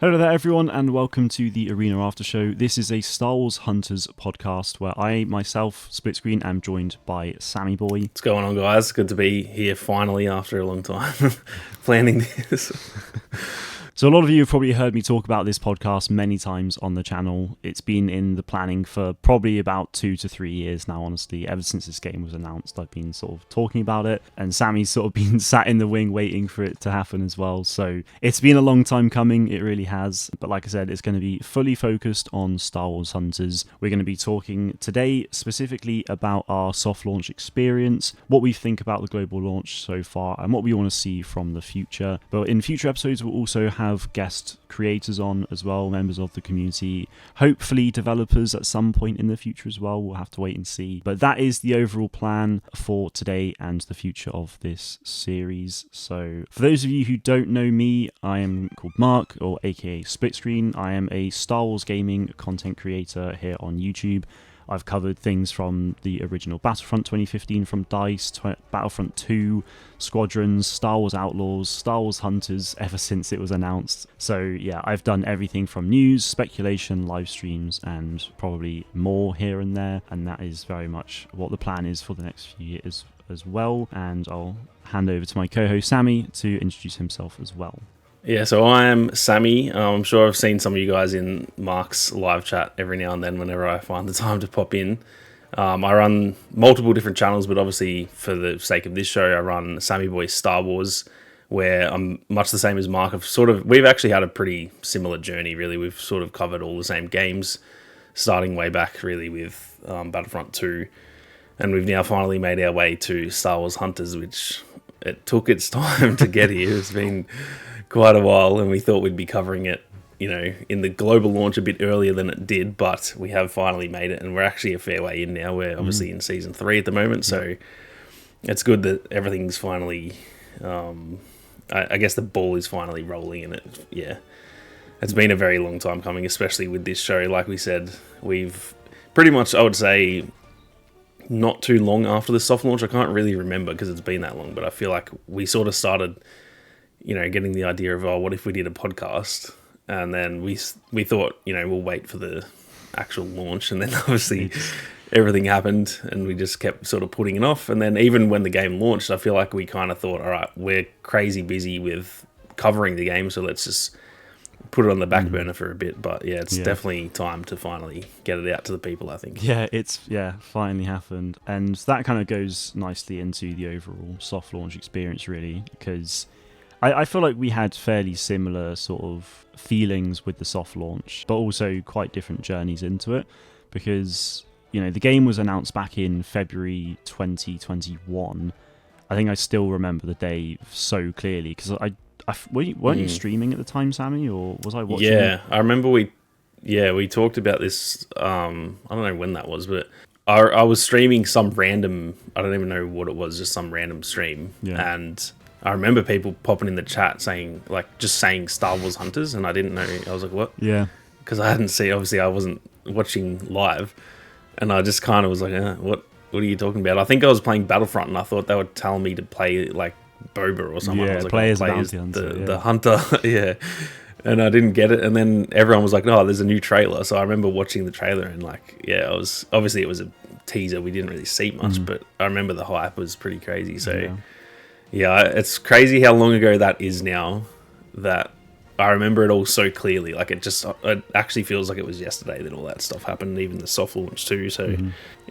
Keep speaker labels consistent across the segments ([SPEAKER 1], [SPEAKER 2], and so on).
[SPEAKER 1] Hello there everyone and welcome to the Arena Aftershow. This is a Star Wars Hunters podcast where I myself, split screen, am joined by Sammy Boy.
[SPEAKER 2] What's going on, guys? Good to be here finally after a long time planning this.
[SPEAKER 1] So a lot of you have probably heard me talk about this podcast many times on the channel. It's been in the planning for probably about 2 to 3 years now, honestly. Ever since this game was announced, I've been sort of talking about it, and Sammy's sort of been sat in the wing waiting for it to happen as well. So it's been a long time coming, it really has. But like I said, it's going to be fully focused on Star Wars Hunters. We're going to be talking today specifically about our soft launch experience, what we think about the global launch so far, and what we want to see from the future. But in future episodes, we'll also have guest creators on as well, members of the community, hopefully developers at some point in the future as well. We'll have to wait and see. But that is the overall plan for today and the future of this series. So for those of you who don't know me, I am called Mark, or aka Split Screen. I am a Star Wars gaming content creator here on YouTube. I've covered things from the original Battlefront 2015 from DICE, Battlefront 2, Squadrons, Star Wars Outlaws, Star Wars Hunters ever since it was announced. So yeah, I've done everything from news, speculation, live streams, and probably more here and there. And that is very much what the plan is for the next few years as well. And I'll hand over to my co-host Sammy to introduce himself as well.
[SPEAKER 2] Yeah, so I am Sammy. I'm sure I've seen some of you guys in Mark's live chat every now and then whenever I find the time to pop in. I run multiple different channels, but obviously for the sake of this show, I run Sammy Boy Star Wars, where I'm much the same as Mark. We've actually had a pretty similar journey, really. We've sort of covered all the same games, starting way back, really, with Battlefront 2. And we've now finally made our way to Star Wars Hunters, which it took its time to get here. It's been quite a while, and we thought we'd be covering it, in the global launch a bit earlier than it did, but we have finally made it, and we're actually a fair way in now. We're obviously in season 3 at the moment, so it's good that everything's finally, I guess the ball is finally rolling, and it's been a very long time coming, especially with this show. Like we said, we've pretty much, I would say, not too long after the soft launch. I can't really remember because it's been that long, but I feel like we sort of started getting the idea of, what if we did a podcast? And then we thought, we'll wait for the actual launch. And then obviously everything happened and we just kept sort of putting it off. And then even when the game launched, I feel like we kind of thought, all right, we're crazy busy with covering the game, so let's just put it on the back burner for a bit. But yeah, it's definitely time to finally get it out to the people, I think.
[SPEAKER 1] Yeah, it's finally happened. And that kind of goes nicely into the overall soft launch experience, really, because I feel like we had fairly similar sort of feelings with the soft launch, but also quite different journeys into it, because, the game was announced back in February 2021. I think I still remember the day so clearly, because weren't you streaming at the time, Sammy, or was I watching?
[SPEAKER 2] Yeah, I remember we talked about this, I don't know when that was, but I was streaming some random, I don't even know what it was, just some random stream, and I remember people popping in the chat saying Star Wars Hunters, and I didn't know. I was like, what?
[SPEAKER 1] Yeah.
[SPEAKER 2] Because I hadn't seen, obviously I wasn't watching live, and I just kind of was like, what are you talking about? I think I was playing Battlefront, and I thought they were telling me to play like Boba or someone.
[SPEAKER 1] Yeah,
[SPEAKER 2] I was like,
[SPEAKER 1] play as
[SPEAKER 2] the hunter. Yeah. And I didn't get it, and then everyone was like, "No, there's a new trailer." So I remember watching the trailer, and it was a teaser. We didn't really see much, but I remember the hype was pretty crazy. So yeah, it's crazy how long ago that is now, that I remember it all so clearly. Like it actually feels like it was yesterday that all that stuff happened, even the soft launch too. So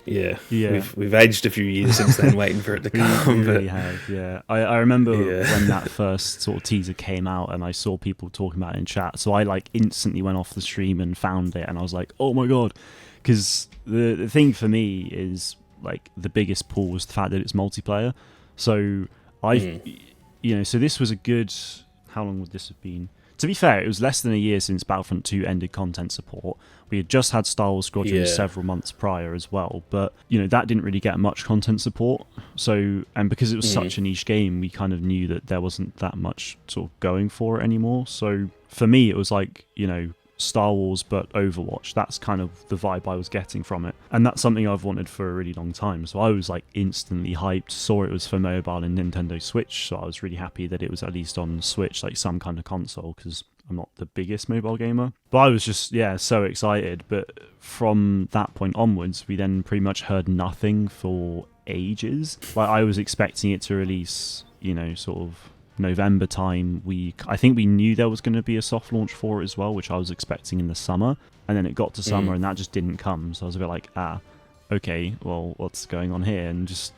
[SPEAKER 2] we've aged a few years since then, waiting for it to come.
[SPEAKER 1] We really have, yeah. I remember when that first sort of teaser came out, and I saw people talking about it in chat. So I instantly went off the stream and found it, and I was like, oh my god, because the thing for me is the biggest pull was the fact that it's multiplayer. So so this was a good, how long would this have been? To be fair, it was less than a year since Battlefront 2 ended content support. We had just had Star Wars Squadrons several months prior as well, but that didn't really get much content support. So, and because it was such a niche game, we kind of knew that there wasn't that much sort of going for it anymore. So for me, it was Star Wars but Overwatch. That's kind of the vibe I was getting from it, and that's something I've wanted for a really long time. So I was instantly hyped, saw it was for mobile and Nintendo Switch, so I was really happy that it was at least on Switch, some kind of console, because I'm not the biggest mobile gamer. But I was just, so excited. But from that point onwards, we then pretty much heard nothing for ages. Like, I was expecting it to release, sort of November time. I think we knew there was going to be a soft launch for it as well, which I was expecting in the summer. And then it got to summer and that just didn't come. So I was a bit like, okay, well, what's going on here? And just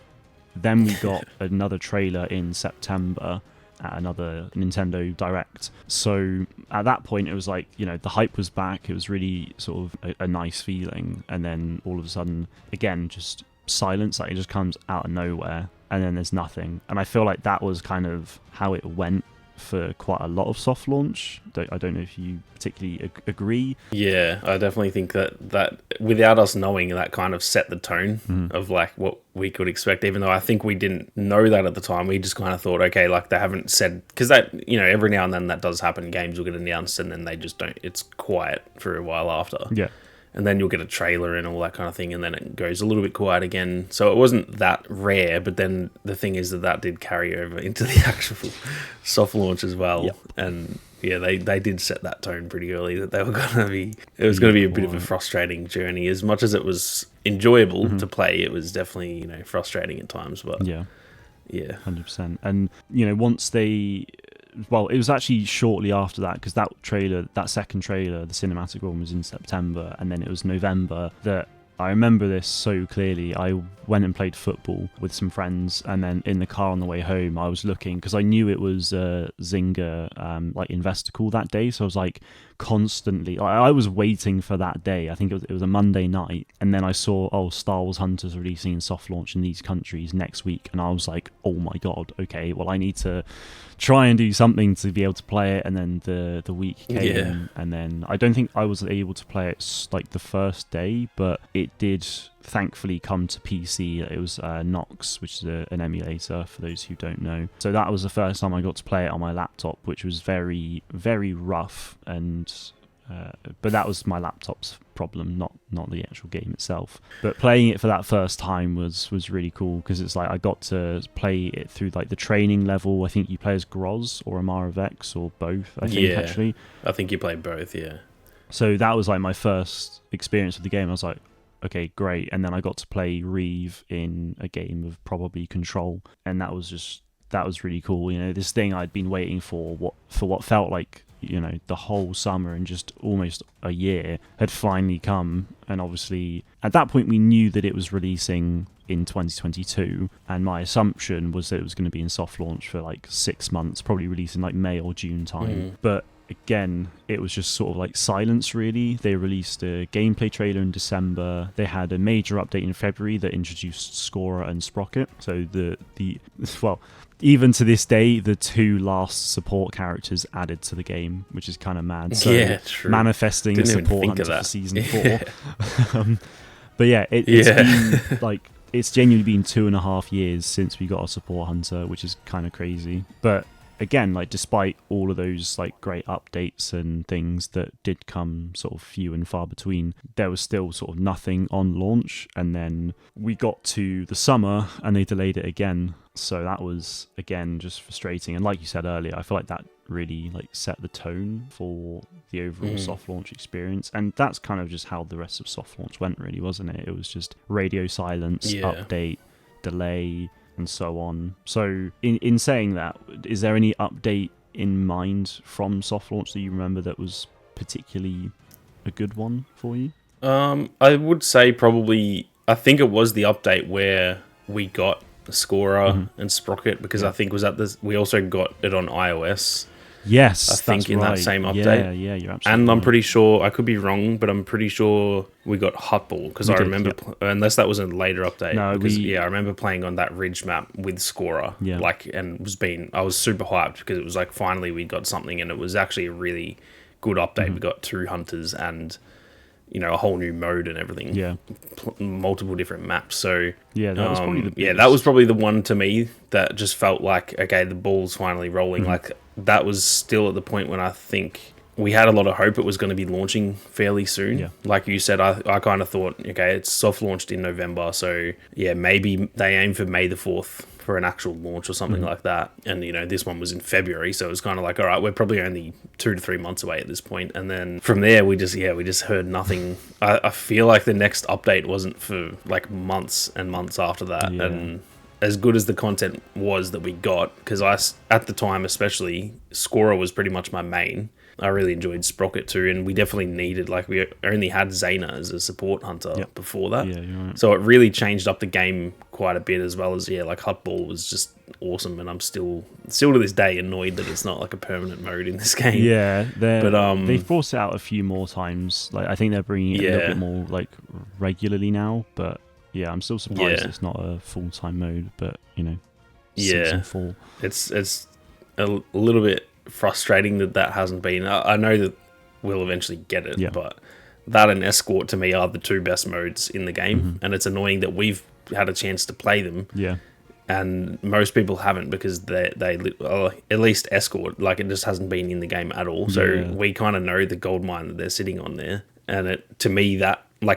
[SPEAKER 1] then we got another trailer in September at another Nintendo Direct. So at that point, it was like, the hype was back. It was really sort of a nice feeling. And then all of a sudden, again, just silence. Like, it just comes out of nowhere. And then there's nothing. And I feel like that was kind of how it went for quite a lot of soft launch. I don't know if you particularly agree.
[SPEAKER 2] Yeah, I definitely think that without us knowing, that kind of set the tone of like what we could expect, even though I think we didn't know that at the time. We just kind of thought, okay, like they haven't said, because that, every now and then that does happen. Games will get announced and then they just don't, it's quiet for a while after.
[SPEAKER 1] Yeah.
[SPEAKER 2] And then you'll get a trailer and all that kind of thing, and then it goes a little bit quiet again. So it wasn't that rare, but then the thing is that did carry over into the actual soft launch as well. Yep. And yeah, they did set that tone pretty early that they were going to be. It was going to be a bit of a frustrating journey. As much as it was enjoyable to play, it was definitely frustrating at times. But yeah,
[SPEAKER 1] 100%. And once they. Well, it was actually shortly after that, because that second trailer, the cinematic one, was in September, and then it was November that I remember this so clearly. I went and played football with some friends, and then in the car on the way home, I was looking, because I knew it was Zynga like investor call that day, so I was like constantly, I was waiting for that day. I think it was a Monday night, and then I saw, Star Wars Hunters releasing in soft launch in these countries next week, and I was like, oh my god, okay, well, I need to try and do something to be able to play it. And then the week came, and then I don't think I was able to play it like the first day, but it did thankfully come to PC. It was Nox, which is an emulator for those who don't know. So that was the first time I got to play it on my laptop, which was very, very rough. And but that was my laptop's problem, not the actual game itself. But playing it for that first time was really cool, because it's like I got to play it through like the training level. I think you play as Groz or Amara Vex or both. I think actually.
[SPEAKER 2] I think you play both. Yeah.
[SPEAKER 1] So that was like my first experience with the game. I was like, okay, great. And then I got to play Reeve in a game of probably Control, and that was really cool. This thing I'd been waiting for what felt like the whole summer and just almost a year had finally come. And obviously at that point we knew that it was releasing in 2022, and my assumption was that it was going to be in soft launch for like 6 months, probably releasing like May or June time. But again, it was just sort of like silence, really. They released a gameplay trailer in December. They had a major update in February that introduced Scorer and Sprocket. So even to this day, the two last support characters added to the game, which is kind of mad. So
[SPEAKER 2] true.
[SPEAKER 1] Manifesting a support hunter for season 4. But yeah, it's been like, it's genuinely been 2.5 years since we got a support hunter, which is kind of crazy. But again, like, despite all of those like great updates and things that did come sort of few and far between, there was still sort of nothing on launch. And then we got to the summer and they delayed it again. So that was, again, just frustrating. And like you said earlier, I feel like that really like set the tone for the overall soft launch experience. And that's kind of just how the rest of soft launch went, really, wasn't it? It was just radio silence, update, delay, and so on. So in saying that, is there any update in mind from soft launch that you remember that was particularly a good one for you?
[SPEAKER 2] I would say probably, I think it was the update where we got Scorer and Sprocket, because I think was at this, we also got it on iOS.
[SPEAKER 1] Yes,
[SPEAKER 2] I think in that same update.
[SPEAKER 1] Yeah, you're absolutely
[SPEAKER 2] and I'm
[SPEAKER 1] right.
[SPEAKER 2] pretty sure, I could be wrong, but I'm pretty sure we got Hutball, because I remember, unless that was a later update.
[SPEAKER 1] No,
[SPEAKER 2] because I remember playing on that ridge map with Scorer.
[SPEAKER 1] Yeah.
[SPEAKER 2] I was super hyped, because it was like finally we got something, and it was actually a really good update. We got 2 hunters and a whole new mode and everything.
[SPEAKER 1] Yeah.
[SPEAKER 2] Multiple different maps. So
[SPEAKER 1] yeah, that was probably the biggest.
[SPEAKER 2] that was probably the one to me that just felt like, okay, the ball's finally rolling. Like, that was still at the point when I think we had a lot of hope it was going to be launching fairly soon. Yeah. Like you said, I kind of thought, okay, it's soft launched in November, so yeah, maybe they aim for May the 4th for an actual launch or something like that. And, this one was in February, so it was kind of like, all right, we're probably only 2 to 3 months away at this point. And then from there, we just heard nothing. I feel like the next update wasn't for like months and months after that.
[SPEAKER 1] Yeah.
[SPEAKER 2] And as good as the content was that we got, because at the time especially, Scorer was pretty much my main. I really enjoyed Sprocket too, and we definitely needed, we only had Zaina as a support hunter before that.
[SPEAKER 1] Yeah, you're right.
[SPEAKER 2] So it really changed up the game quite a bit, as well as, Hutball was just awesome, and I'm still to this day annoyed that it's not like a permanent mode in this game.
[SPEAKER 1] Yeah, they forced it out a few more times. I think they're bringing it a little bit more regularly now, but yeah, I'm still surprised it's not a full-time mode, but season 4.
[SPEAKER 2] It's a little bit frustrating that hasn't been. I know that we'll eventually get it, but that and Escort to me are the 2 best modes in the game, and it's annoying that we've had a chance to play them, and most people haven't, because they at least Escort, it just hasn't been in the game at all. So we kind of know the gold mine that they're sitting on there, and to me that I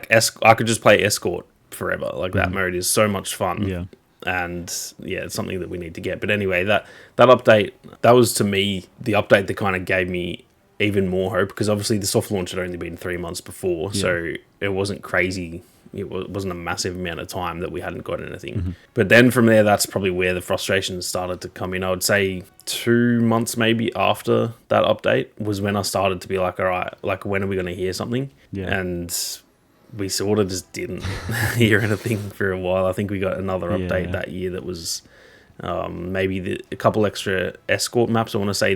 [SPEAKER 2] could just play Escort forever. That mode is so much fun. And it's something that we need to get. But anyway, that update, that was to me the update that kind of gave me even more hope, because obviously the soft launch had only been 3 months before, so it wasn't crazy. It wasn't a massive amount of time that we hadn't got anything. But then from there, that's probably where the frustration started to come in. I would say 2 months maybe after that update was when I started to be like, all right, when are we going to hear something? And we sort of just didn't hear anything for a while. I think we got another update that year that was maybe a couple extra Escort maps. I want to say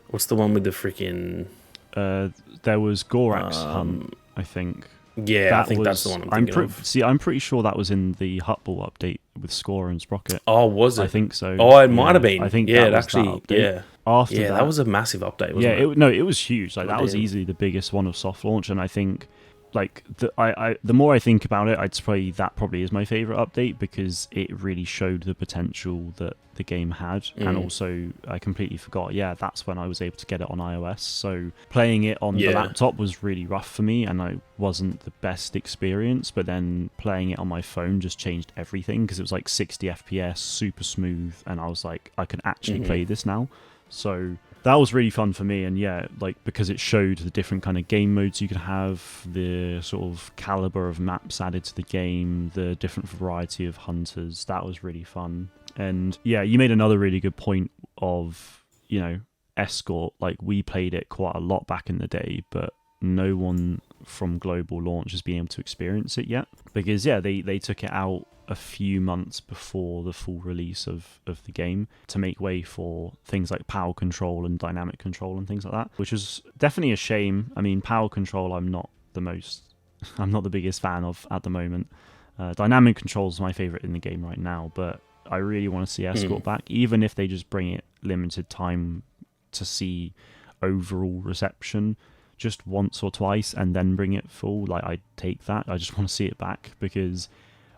[SPEAKER 2] what's the one with the freaking...
[SPEAKER 1] there was Gorax Hunt, I think.
[SPEAKER 2] Yeah, I think that's the one I'm thinking of.
[SPEAKER 1] See, I'm pretty sure that was in the Hutball update with Score and Sprocket.
[SPEAKER 2] Oh, was it?
[SPEAKER 1] I think so.
[SPEAKER 2] Oh, it might have been.
[SPEAKER 1] I think
[SPEAKER 2] it actually,
[SPEAKER 1] After
[SPEAKER 2] that was a massive update, wasn't it?
[SPEAKER 1] It was huge. That was easily the biggest one of soft launch, and I think... the more I think about it, I'd say that probably is my favorite update, because it really showed the potential that the game had. And also I completely forgot, that's when I was able to get it on iOS, so playing it on the laptop was really rough for me, and I wasn't the best experience. But then playing it on my phone just changed everything, because it was 60 FPS, super smooth, and I was like, I can actually play this now. So that was really fun for me, and because it showed the different kind of game modes you could have, the sort of caliber of maps added to the game, the different variety of hunters. That was really fun. And you made another really good point of, Escort. We played it quite a lot back in the day, but no one from global launch has been able to experience it yet, because they took it out a few months before the full release of the game to make way for things like power control and dynamic control and things like that, which is definitely a shame. I mean, power control I'm not the biggest fan of at the moment. Dynamic control is my favorite in the game right now, but I really want to see Escort back, even if they just bring it limited time to see overall reception just once or twice and then bring it full. I'd take that. I just want to see it back, because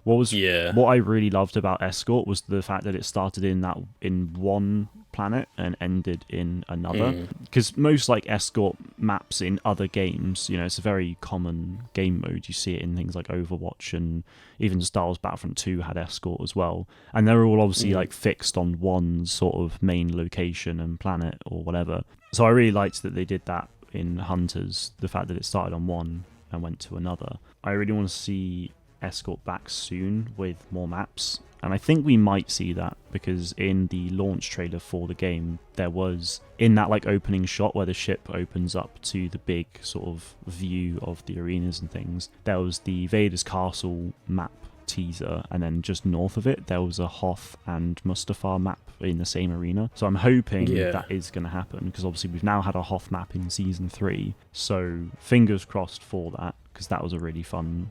[SPEAKER 1] what I really loved about Escort was the fact that it started in one planet and ended in another. Because most Escort maps in other games, it's a very common game mode. You see it in things like Overwatch, and even Star Wars Battlefront 2 had Escort as well. And they're all obviously fixed on one sort of main location and planet or whatever. So I really liked that they did that in Hunters, the fact that it started on one and went to another. I really want to see Escort back soon with more maps, and I think we might see that, because in the launch trailer for the game, there was, in that opening shot where the ship opens up to the big sort of view of the arenas and things, there was the Vader's Castle map teaser, and then just north of it there was a Hoth and Mustafar map in the same arena. So I'm hoping that is going to happen, because obviously we've now had a Hoth map in season 3, so fingers crossed for that, because that was a really fun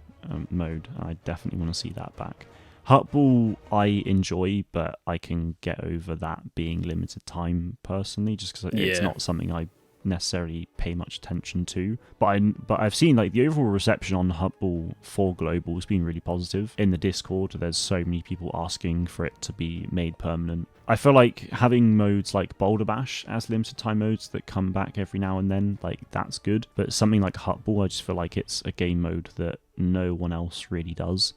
[SPEAKER 1] mode, and I definitely want to see that back. Hutball I enjoy, but I can get over that being limited time personally, just because it's not something I necessarily pay much attention to. But I've seen the overall reception on Hutball for global has been really positive. In the Discord, there's so many people asking for it to be made permanent. I feel like having modes like Boulder Bash as limited time modes that come back every now and then, that's good. But something like Hutball, I just feel like it's a game mode that no one else really does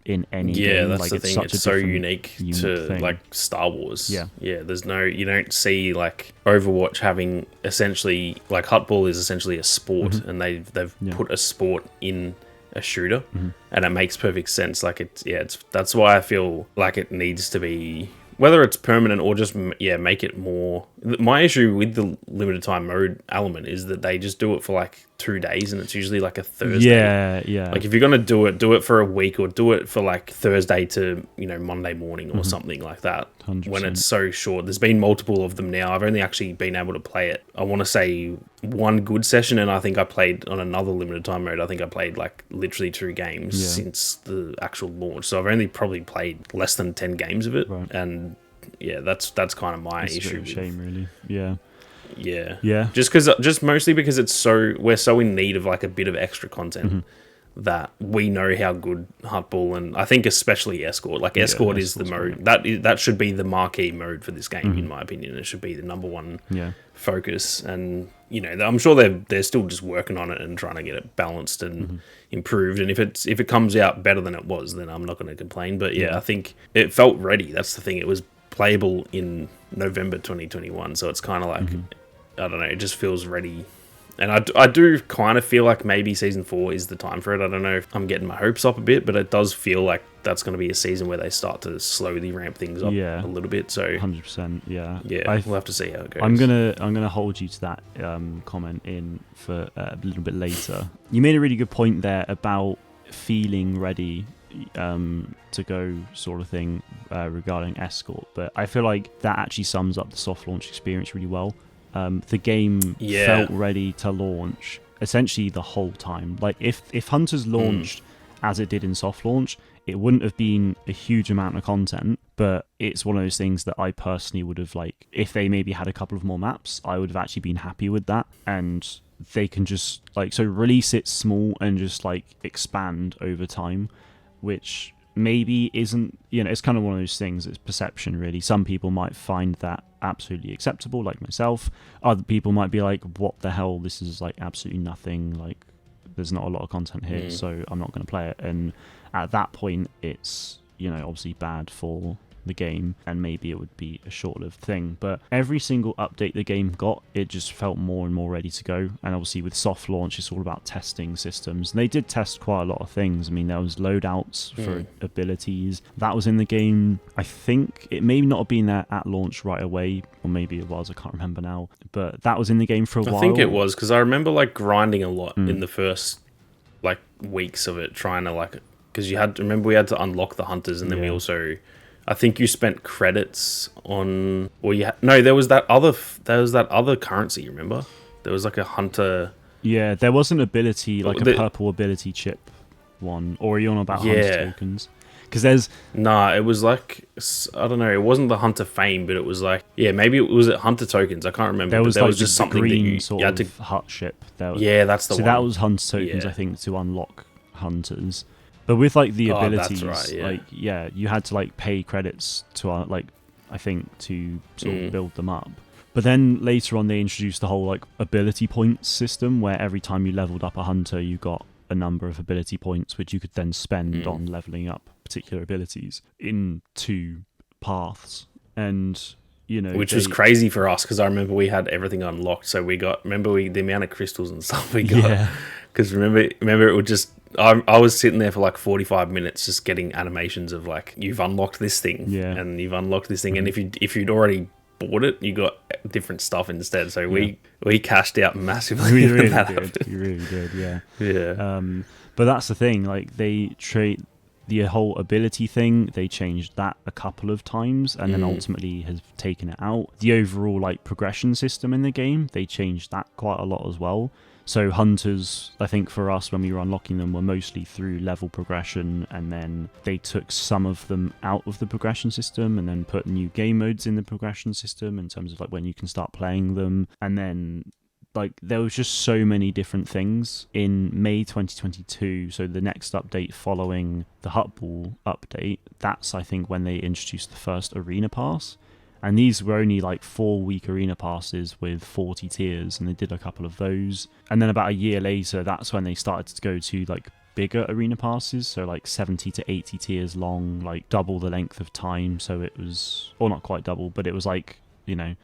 [SPEAKER 1] in any
[SPEAKER 2] Yeah,
[SPEAKER 1] game.
[SPEAKER 2] that's
[SPEAKER 1] Like,
[SPEAKER 2] the
[SPEAKER 1] it's
[SPEAKER 2] thing.
[SPEAKER 1] such
[SPEAKER 2] It's
[SPEAKER 1] a
[SPEAKER 2] so
[SPEAKER 1] different,
[SPEAKER 2] unique to
[SPEAKER 1] thing.
[SPEAKER 2] like Star Wars.
[SPEAKER 1] Yeah.
[SPEAKER 2] There's no, you don't see like Overwatch having essentially like Huttball is essentially a sport, and they've put a sport in a shooter, and it makes perfect sense. Like it's that's why I feel like it needs to be, whether it's permanent or just make it more. My issue with the limited time mode element is that they just do it for like 2 days, and it's usually like a Thursday.
[SPEAKER 1] Yeah.
[SPEAKER 2] Like if you're gonna do it for a week, or do it for like Thursday to Monday morning or something like that.
[SPEAKER 1] 100%.
[SPEAKER 2] When it's so short, there's been multiple of them now. I've only actually been able to play it, I want to say, one good session, and I think I played on another limited time mode. I think I played like literally 2 games since the actual launch. So I've only probably played less than 10 games of it, and that's kind of my issue.
[SPEAKER 1] A bit of a shame, really. Yeah.
[SPEAKER 2] Yeah. Just mostly because we're so in need of like a bit of extra content that we know how good Huttball, and I think especially Escort. Like Escort is the mode that should be the marquee mode for this game, in my opinion. It should be the number one focus, and I'm sure they're still just working on it and trying to get it balanced and improved. And if it comes out better than it was, then I'm not going to complain. But I think it felt ready. That's the thing. It was playable in November 2021, so it's kind of like I don't know. It just feels ready. And I do kind of feel like maybe Season 4 is the time for it. I don't know if I'm getting my hopes up a bit, but it does feel like that's going to be a season where they start to slowly ramp things up a little bit. So
[SPEAKER 1] 100%, yeah.
[SPEAKER 2] We'll have to see how it goes.
[SPEAKER 1] I'm gonna hold you to that comment in for a little bit later. You made a really good point there about feeling ready to go, sort of thing, regarding Escort, but I feel like that actually sums up the soft launch experience really well. The game felt ready to launch essentially the whole time. Like if Hunters launched as it did in soft launch, it wouldn't have been a huge amount of content, but it's one of those things that I personally would have, like, if they maybe had a couple of more maps, I would have actually been happy with that. And they can just release it small and just like expand over time, which maybe isn't, it's kind of one of those things. It's perception, really. Some people might find that absolutely acceptable, like myself. Other people might be like, what the hell, this is like absolutely nothing, like there's not a lot of content here, so I'm not going to play it. And at that point, it's obviously bad for the game, and maybe it would be a short-lived thing. But every single update the game got, it just felt more and more ready to go. And obviously with soft launch, it's all about testing systems, and they did test quite a lot of things. I mean, there was loadouts for abilities that was in the game. I think it may not have been there at launch right away, or maybe it was, I can't remember now, but that was in the game for a while.
[SPEAKER 2] I think it was, because I remember like grinding a lot in the first like weeks of it, trying to like, because we had to unlock the hunters, and then we also, I think you spent credits on, or there was that other currency. You remember? There was like a hunter.
[SPEAKER 1] Yeah, there was an ability, like a purple ability chip one, or are you on about hunter tokens? Because there's
[SPEAKER 2] it was like, I don't know, it wasn't the hunter fame, but it was like, maybe it was hunter tokens. I can't remember.
[SPEAKER 1] There was,
[SPEAKER 2] was just something
[SPEAKER 1] green
[SPEAKER 2] that you had to
[SPEAKER 1] hut ship.
[SPEAKER 2] That's the one.
[SPEAKER 1] So that was hunter tokens, I think, to unlock hunters. But with like the abilities,
[SPEAKER 2] that's right,
[SPEAKER 1] you had to like pay credits to I think to sort of build them up. But then later on, they introduced the whole like ability points system, where every time you leveled up a hunter, you got a number of ability points, which you could then spend on leveling up particular abilities in 2 paths. And
[SPEAKER 2] which was crazy for us, because I remember we had everything unlocked. So we got, the amount of crystals and stuff we got. Because remember it would just, I was sitting there for like 45 minutes just getting animations of like, you've unlocked this thing, and you've unlocked this thing, and if you'd already bought it, you got different stuff instead. So we cashed out massively.
[SPEAKER 1] We really did. We really did. Yeah. But that's the thing. Like they trade the whole ability thing. They changed that a couple of times, and then ultimately have taken it out. The overall like progression system in the game, they changed that quite a lot as well. So hunters, I think for us, when we were unlocking them, were mostly through level progression, and then they took some of them out of the progression system and then put new game modes in the progression system in terms of like when you can start playing them. And then like there was just so many different things in May 2022. So the next update following the Huttball update, that's I think when they introduced the first arena pass. And these were only like 4-week arena passes with 40 tiers, and they did a couple of those. And then about a year later, that's when they started to go to like bigger arena passes, so like 70 to 80 tiers long, like double the length of time. So it was, or not quite double, but it was like,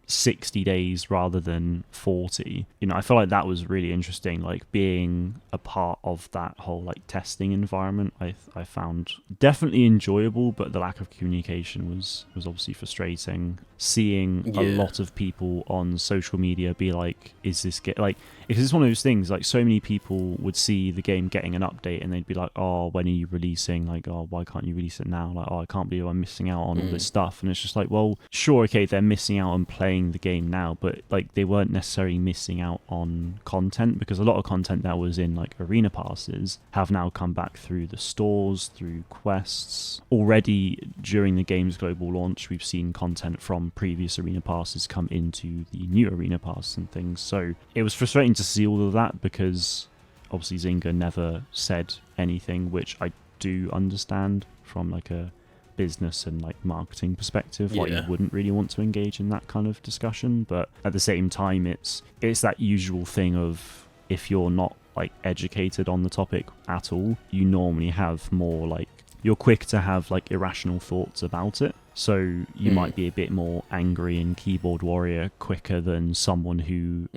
[SPEAKER 1] 60 days rather than 40. I feel like that was really interesting, like being a part of that whole like testing environment. I found definitely enjoyable, but the lack of communication was obviously frustrating. Seeing a lot of people on social media be like, is this like, because it's one of those things, like so many people would see the game getting an update and they'd be like, oh, when are you releasing? Like, oh, why can't you release it now? Like, oh, I can't believe I'm missing out on all this stuff. And it's just like, well, sure, okay, they're missing out on playing the game now, but like they weren't necessarily missing out on content, because a lot of content that was in like arena passes have now come back through the stores, through quests. Already during the game's global launch, we've seen content from previous arena passes come into the new arena pass and things. So it was frustrating to see all of that, because obviously Zynga never said anything, which I do understand from like a business and like marketing perspective. Like you wouldn't really want to engage in that kind of discussion, but at the same time it's that usual thing of, if you're not like educated on the topic at all, you normally have more like, you're quick to have like irrational thoughts about it. So you might be a bit more angry and keyboard warrior quicker than someone who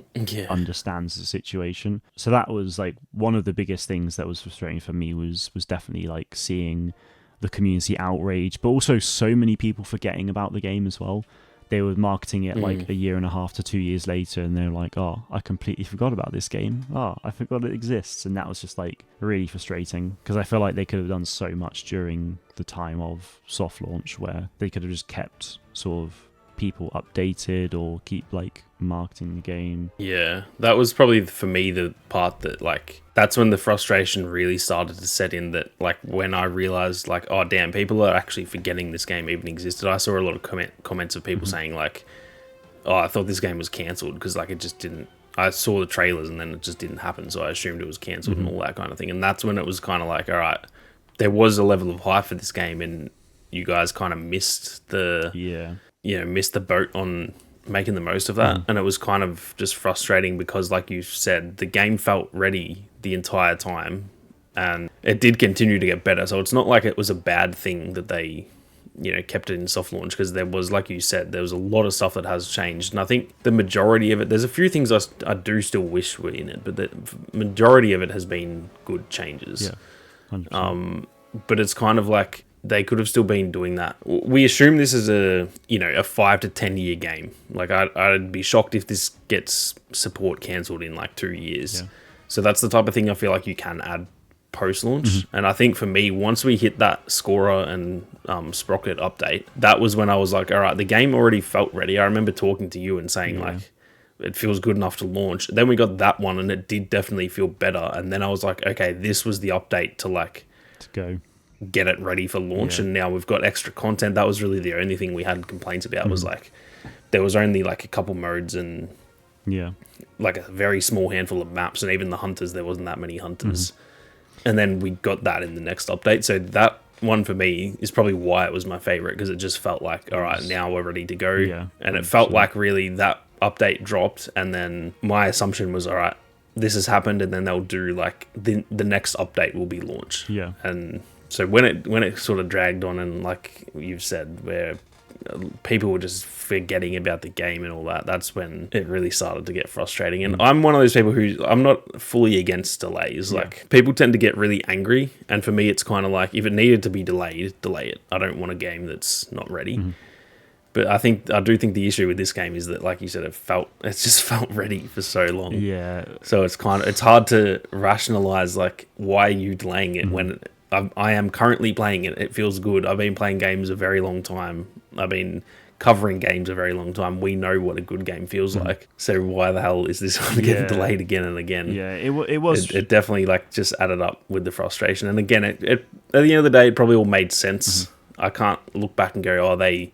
[SPEAKER 1] understands the situation. So that was like one of the biggest things that was frustrating for me, was definitely like seeing the community outrage, but also so many people forgetting about the game as well. They were marketing it like a year and a half to 2 years later, and they were like, oh, I completely forgot about this game. Oh, I forgot it exists. And that was just like really frustrating, because I feel like they could have done so much during the time of soft launch, where they could have just kept sort of people updated or keep like marketing the game.
[SPEAKER 2] Yeah, that was probably for me the part that like, that's when the frustration really started to set in, that like when I realized like, oh damn, people are actually forgetting this game even existed. I saw a lot of comments of people saying like, oh, I thought this game was cancelled, because like it just didn't, I saw the trailers and then it just didn't happen, so I assumed it was cancelled and all that kind of thing. And that's when it was kind of like, all right, there was a level of hype for this game, and you guys kind of missed the missed the boat on making the most of that. And it was kind of just frustrating, because like you said, the game felt ready the entire time, and it did continue to get better. So it's not like it was a bad thing that they kept it in soft launch, because there was, like you said, there was a lot of stuff that has changed. And I think the majority of it, there's a few things I do still wish were in it, but the majority of it has been good changes.
[SPEAKER 1] 100%.
[SPEAKER 2] But it's kind of like, they could have still been doing that. We assume this is a 5 to 10 year game. Like I'd be shocked if this gets support cancelled in like 2 years. So that's the type of thing I feel like you can add post-launch. And I think for me, once we hit that Scorer and Sprocket update, that was when I was like, all right, the game already felt ready. I remember talking to you and saying like, it feels good enough to launch. Then we got that one and it did definitely feel better. And then I was like, okay, this was the update to
[SPEAKER 1] go
[SPEAKER 2] get it ready for launch. And now we've got extra content. That was really the only thing we had complaints about, was like, there was only like a couple modes and like a very small handful of maps, and even the hunters, there wasn't that many hunters. And then we got that in the next update. So that one for me is probably why it was my favorite, because it just felt like, all right, now we're ready to go. And it felt like really that update dropped, and then my assumption was, all right, this has happened, and then they'll do like the next update will be launch. And so when it sort of dragged on, and like you've said, where people were just forgetting about the game and all that, that's when it really started to get frustrating. And I'm one of those people who, I'm not fully against delays. Like, people tend to get really angry, and for me it's kind of like, if it needed to be delayed, delay it. I don't want a game that's not ready. But I do think the issue with this game is that, like you said, it's just felt ready for so long. So it's hard to rationalize like, why are you delaying it when I am currently playing it. It feels good. I've been playing games a very long time. I've been covering games a very long time. We know what a good game feels like. So why the hell is this one getting delayed again and again?
[SPEAKER 1] It was.
[SPEAKER 2] It definitely like just added up with the frustration. And again, it at the end of the day, it probably all made sense. I can't look back and go, oh, they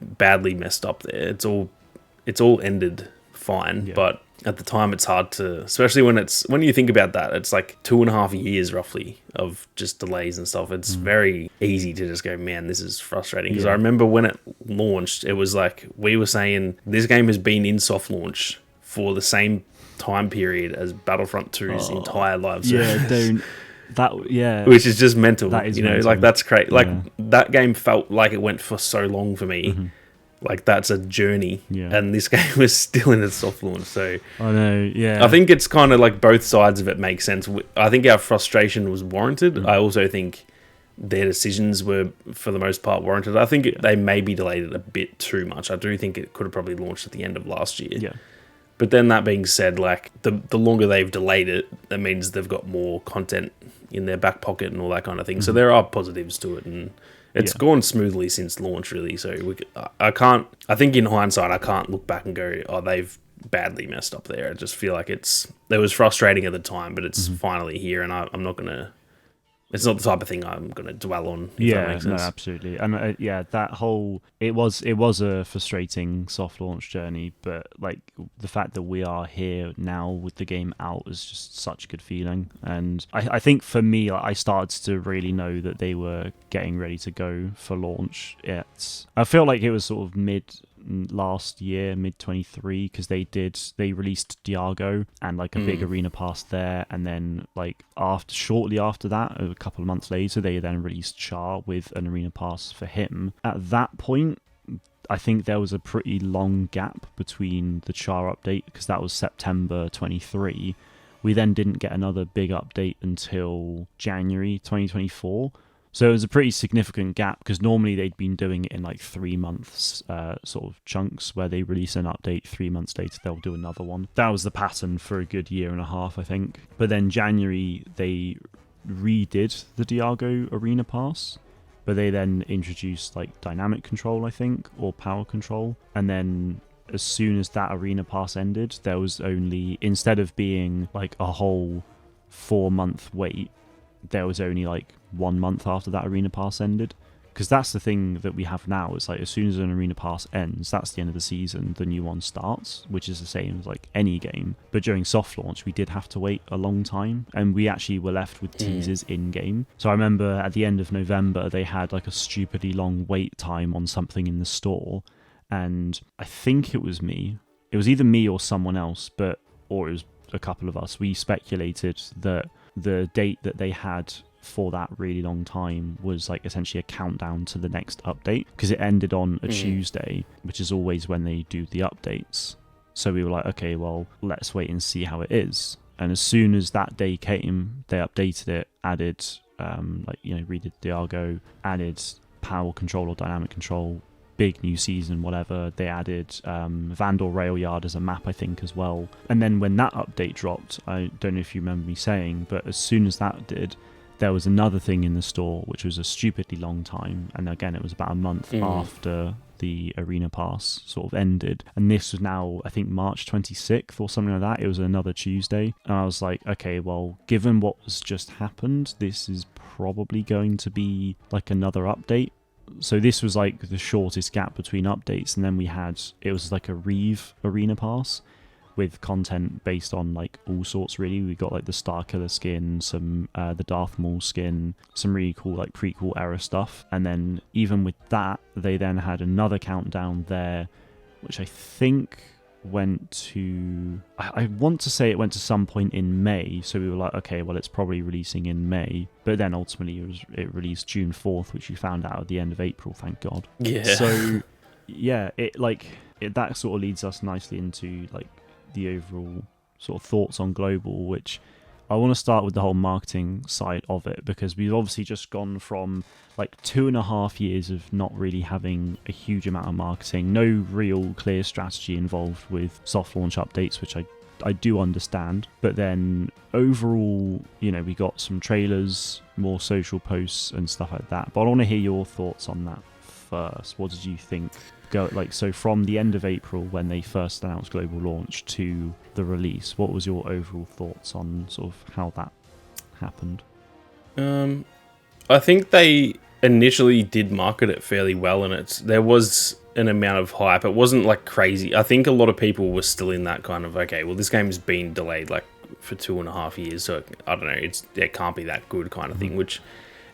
[SPEAKER 2] badly messed up there. It's all ended fine, but at the time it's hard to, especially when you think about that, it's like 2.5 years roughly of just delays and stuff. It's very easy to just go, man, this is frustrating. Because I remember when it launched, it was like, we were saying this game has been in soft launch for the same time period as Battlefront 2's entire life. which is just mental.
[SPEAKER 1] That is
[SPEAKER 2] mental. Like that's crazy. Like that game felt like it went for so long for me. Mm-hmm. Like that's a journey, and this game was still in its soft launch. So
[SPEAKER 1] I know, I
[SPEAKER 2] think it's kind of like both sides of it make sense. I think our frustration was warranted. I also think their decisions were, for the most part, warranted. I think they maybe delayed it a bit too much. I do think it could have probably launched at the end of last year.
[SPEAKER 1] Yeah.
[SPEAKER 2] But then that being said, like the longer they've delayed it, that means they've got more content in their back pocket and all that kind of thing. Mm-hmm. So there are positives to it, and it's gone smoothly since launch, really. So I think in hindsight, I can't look back and go, oh, they've badly messed up there. I just feel like it was frustrating at the time, but it's finally here, and I'm not going to... It's not the type of thing I'm going to dwell on. If that makes sense.
[SPEAKER 1] No, absolutely, and that whole it was a frustrating soft launch journey, but like the fact that we are here now with the game out is just such a good feeling. And I think for me, I started to really know that they were getting ready to go for launch. I feel like it was sort of mid last year, mid 23, because they released Diago and like a big arena pass there, and then like shortly after that, a couple of months later, they then released Char with an arena pass for him. At that point, I think there was a pretty long gap between the Char update, because that was September 23. We then didn't get another big update until January 2024. So it was a pretty significant gap, because normally they'd been doing it in like 3 months sort of chunks, where they release an update, 3 months later they'll do another one. That was the pattern for a good year and a half, I think. But then January they redid the Diago Arena Pass, but they then introduced like dynamic control, I think, or power control. And then as soon as that Arena Pass ended, there was only, instead of being like a whole 4-month wait, there was only like 1 month after that Arena Pass ended. Because that's the thing that we have now. It's like as soon as an Arena Pass ends, that's the end of the season, the new one starts, which is the same as like any game. But during soft launch, we did have to wait a long time, and we actually were left with teasers in-game. So I remember at the end of November, they had like a stupidly long wait time on something in the store, and I think it was me. It was either me or someone else, or it was a couple of us. We speculated that the date that they had for that really long time was like essentially a countdown to the next update, because it ended on a Tuesday, which is always when they do the updates. So we were like, okay, well, let's wait and see how it is. And as soon as that day came, they updated it, added redid Diago, added power control or dynamic control, big new season, whatever. They added Vandal Rail Yard as a map, I think, as well. And then when that update dropped, I don't know if you remember me saying, but as soon as that did, there was another thing in the store, which was a stupidly long time. And again, it was about a month after the Arena Pass sort of ended. And this was now, I think, March 26th or something like that. It was another Tuesday. And I was like, okay, well, given what has just happened, this is probably going to be like another update. So this was like the shortest gap between updates, and then it was like a Reeve Arena Pass with content based on like all sorts, really. We got like the Starkiller skin, some the Darth Maul skin, some really cool like prequel era stuff. And then even with that, they then had another countdown there, which I think went to, I want to say it went to some point in May. So we were like, okay, well, it's probably releasing in May. But then ultimately it released June 4th, which we found out at the end of April, thank God.
[SPEAKER 2] Yeah.
[SPEAKER 1] So yeah, that sort of leads us nicely into like the overall sort of thoughts on global, which I want to start with the whole marketing side of it, because we've obviously just gone from like 2.5 years of not really having a huge amount of marketing, no real clear strategy involved with soft launch updates, which I do understand. But then overall, we got some trailers, more social posts and stuff like that. But I want to hear your thoughts on that first. What did you think? So from the end of April, when they first announced global launch, to the release, what was your overall thoughts on sort of how that happened?
[SPEAKER 2] I think they initially did market it fairly well, and there was an amount of hype. It wasn't like crazy. I think a lot of people were still in that kind of, okay, well, this game's been delayed like for 2.5 years, so I don't know, it can't be that good kind of thing, which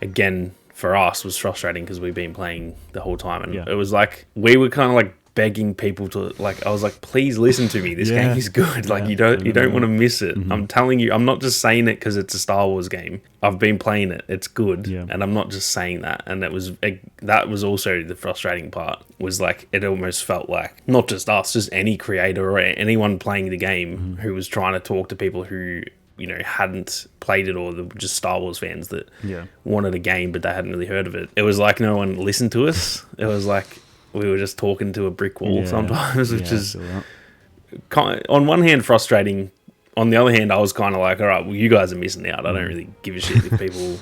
[SPEAKER 2] again, for us was frustrating because we've been playing the whole time, and it was like we were kind of like begging people to like. I was like, please listen to me. This
[SPEAKER 1] Yeah.
[SPEAKER 2] game is good. Like you don't want to miss it. I'm telling you. I'm not just saying it because it's a Star Wars game. I've been playing it. It's good, and I'm not just saying that. And that was also the frustrating part. Was like it almost felt like not just us, just any creator or anyone playing the game who was trying to talk to people who hadn't played it or just Star Wars fans that wanted a game but they hadn't really heard of it. It was like no one listened to us. It was like we were just talking to a brick wall sometimes, which is on one hand frustrating. On the other hand, I was kind of like, all right, well, you guys are missing out. I don't really give a shit if people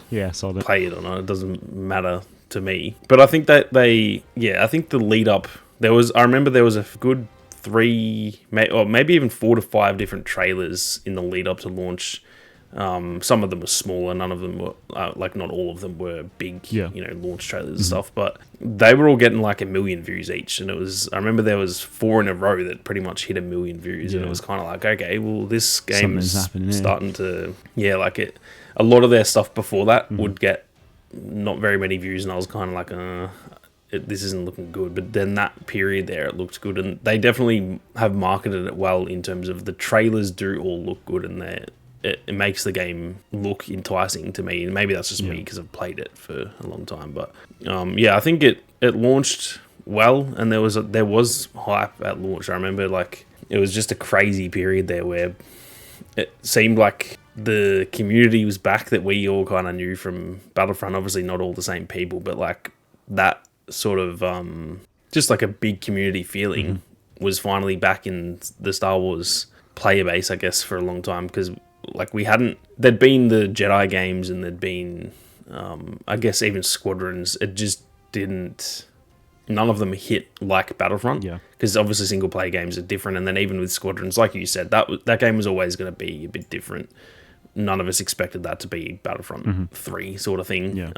[SPEAKER 2] play it or not. It doesn't matter to me. But I think that I think the lead up, I remember there was a good 3 or maybe even 4 to 5 different trailers in the lead up to launch. Some of them were smaller, none of them were not all of them were big launch trailers and stuff, but they were all getting like 1 million views each, and I remember there was 4 in a row that pretty much hit 1 million views, and it was kind of like, okay, well this game's starting to a lot of their stuff before that would get not very many views, and I was kind of like this isn't looking good. But then that period there, it looked good, and they definitely have marketed it well in terms of the trailers do all look good, and it makes the game look enticing to me. And maybe that's just me because I've played it for a long time. But I think it launched well, and there was hype at launch. I remember like it was just a crazy period there where it seemed like the community was back that we all kind of knew from Battlefront. Obviously not all the same people, but like that sort of just like a big community feeling was finally back in the Star Wars player base, I guess, for a long time, because like there'd been the Jedi games and there'd been I guess even Squadrons. It just none of them hit like Battlefront, because obviously single player games are different, and then even with Squadrons, like you said, that game was always going to be a bit different. None of us expected that to be Battlefront 3 sort of thing.